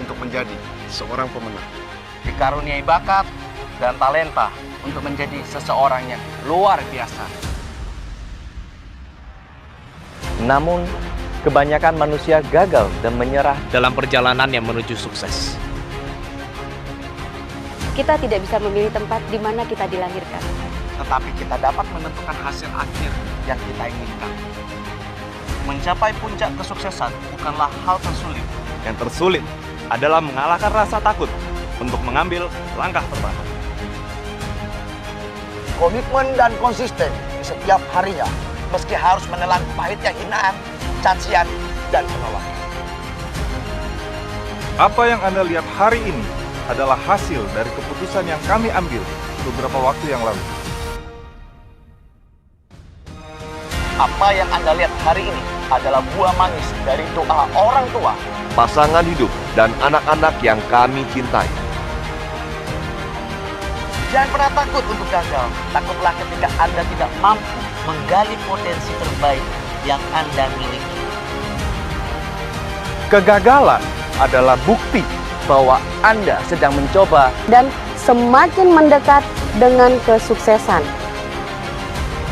untuk menjadi seorang pemenang. Dikaruniai bakat dan talenta untuk menjadi seseorang yang luar biasa. Namun, kebanyakan manusia gagal dan menyerah dalam perjalanan yang menuju sukses. Kita tidak bisa memilih tempat di mana kita dilahirkan. Tetapi kita dapat menentukan hasil akhir yang kita inginkan. Mencapai puncak kesuksesan bukanlah hal tersulit. Yang tersulit adalah mengalahkan rasa takut untuk mengambil langkah pertama. Komitmen dan konsisten di setiap harinya, meski harus menelan pahitnya hinaan, cacian, dan penolakan. Apa yang Anda lihat hari ini adalah hasil dari keputusan yang kami ambil beberapa waktu yang lalu. Apa yang Anda lihat hari ini adalah buah manis dari doa orang tua, Pasangan hidup dan anak-anak yang kami cintai. Jangan pernah takut untuk gagal. Takutlah ketika Anda tidak mampu menggali potensi terbaik yang Anda miliki. kegagalan adalah bukti bahwa Anda sedang mencoba Dan semakin mendekat dengan kesuksesan.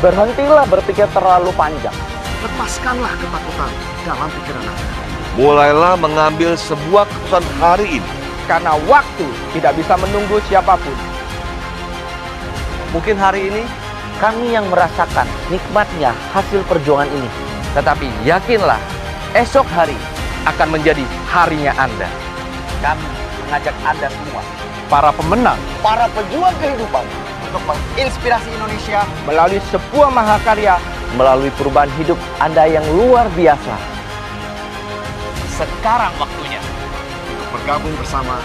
berhentilah berpikir terlalu panjang. Lepaskanlah ketakutan dalam pikiran Anda. Mulailah mengambil sebuah keputusan hari ini. Karena waktu tidak bisa menunggu siapapun. Mungkin hari ini kami yang merasakan nikmatnya hasil perjuangan ini. Tetapi yakinlah, esok hari akan menjadi harinya Anda. Kami mengajak Anda semua, Para pemenang para pejuang kehidupan, untuk menginspirasi Indonesia melalui sebuah mahakarya, melalui perubahan hidup Anda yang luar biasa. sekarang waktunya. Untuk bergabung bersama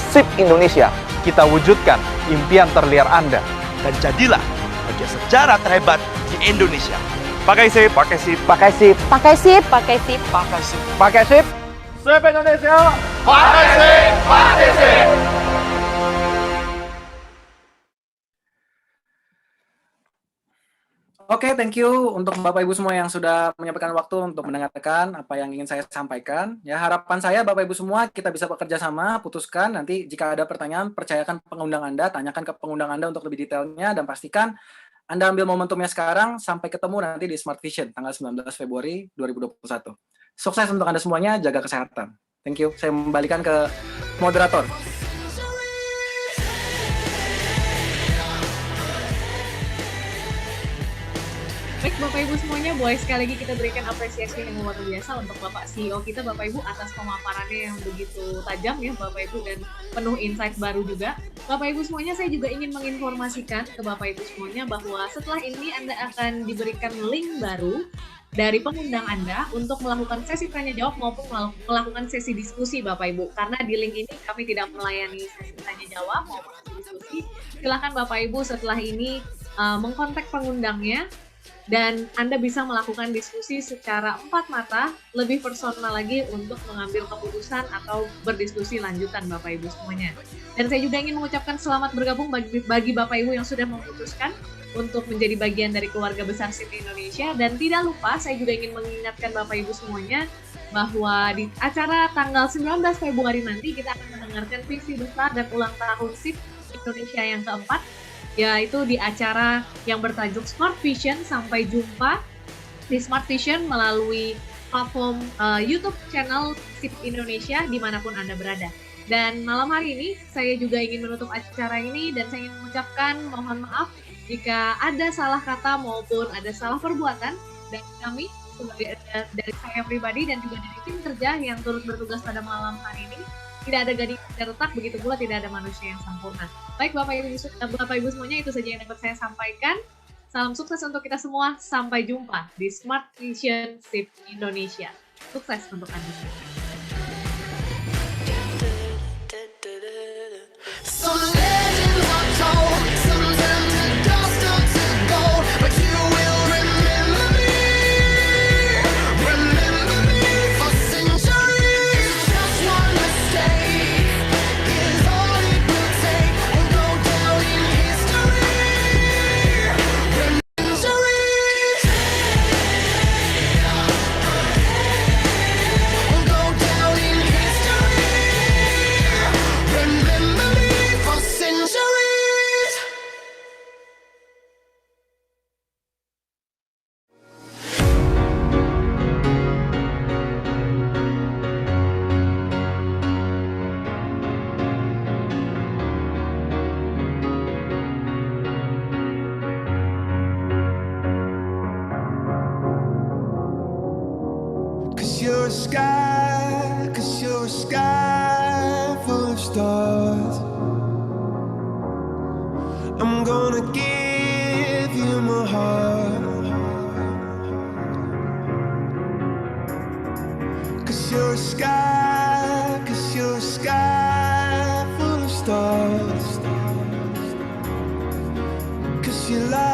SIP Indonesia, kita wujudkan impian terliar Anda. Dan jadilah bagian sejarah terhebat di Indonesia. Pakai SIP, pakai SIP. Pakai SIP. Pakai sip, pakai sip. Pakai sip. Pakai SIP. SIP Indonesia. Pakai sip, pakai sip. Oke, thank you untuk Bapak Ibu semua yang sudah menyampaikan waktu untuk mendengarkan apa yang ingin saya sampaikan. Ya, harapan saya Bapak Ibu semua kita bisa bekerja sama, putuskan nanti jika ada pertanyaan, percayakan pengundang Anda, tanyakan ke pengundang Anda untuk lebih detailnya dan pastikan Anda ambil momentumnya sekarang sampai ketemu nanti di Smart Vision tanggal 19 Februari 2021. Sukses untuk Anda semuanya, jaga kesehatan. Thank you. Saya membalikan ke moderator. Baik Baik Bapak Ibu semuanya, boleh sekali lagi kita berikan apresiasi yang luar biasa untuk Bapak CEO kita Bapak Ibu atas pemaparannya yang begitu tajam ya Bapak Ibu dan penuh insight baru juga. Bapak Ibu semuanya, saya juga ingin menginformasikan ke Bapak Ibu semuanya bahwa setelah ini Anda akan diberikan link baru dari pengundang Anda untuk melakukan sesi tanya jawab maupun melakukan sesi diskusi Bapak Ibu. Karena di link ini kami tidak melayani sesi tanya jawab maupun sesi diskusi. Silakan Bapak Ibu setelah ini mengkontak pengundangnya dan Anda bisa melakukan diskusi secara empat mata, lebih personal lagi untuk mengambil keputusan atau berdiskusi lanjutan Bapak Ibu semuanya. Dan saya juga ingin mengucapkan selamat bergabung bagi Bapak Ibu yang sudah memutuskan untuk menjadi bagian dari keluarga besar SIP Indonesia. Dan tidak lupa, saya juga ingin mengingatkan Bapak Ibu semuanya bahwa di acara tanggal 19 Februari nanti kita akan mendengarkan visi besar dan ulang tahun SIP Indonesia yang keempat, yaitu di acara yang bertajuk Smart Vision. Sampai jumpa di Smart Vision melalui platform YouTube channel SIP Indonesia dimanapun Anda berada. Dan malam hari ini saya juga ingin menutup acara ini dan saya ingin mengucapkan mohon maaf jika ada salah kata maupun ada salah perbuatan dari kami dari saya pribadi dan juga dari tim kerja yang turut bertugas pada malam hari ini. Tidak ada gading yang retak, begitu pula tidak ada manusia yang sempurna. Baik Bapak Ibu semuanya, itu saja yang dapat saya sampaikan. Salam sukses untuk kita semua. Sampai jumpa di Smart Vision SIP Indonesia. Sukses untuk Anda semua. You're a sky full of stars. I'm gonna give you my heart. 'Cause you're a sky full of stars. 'Cause you lie.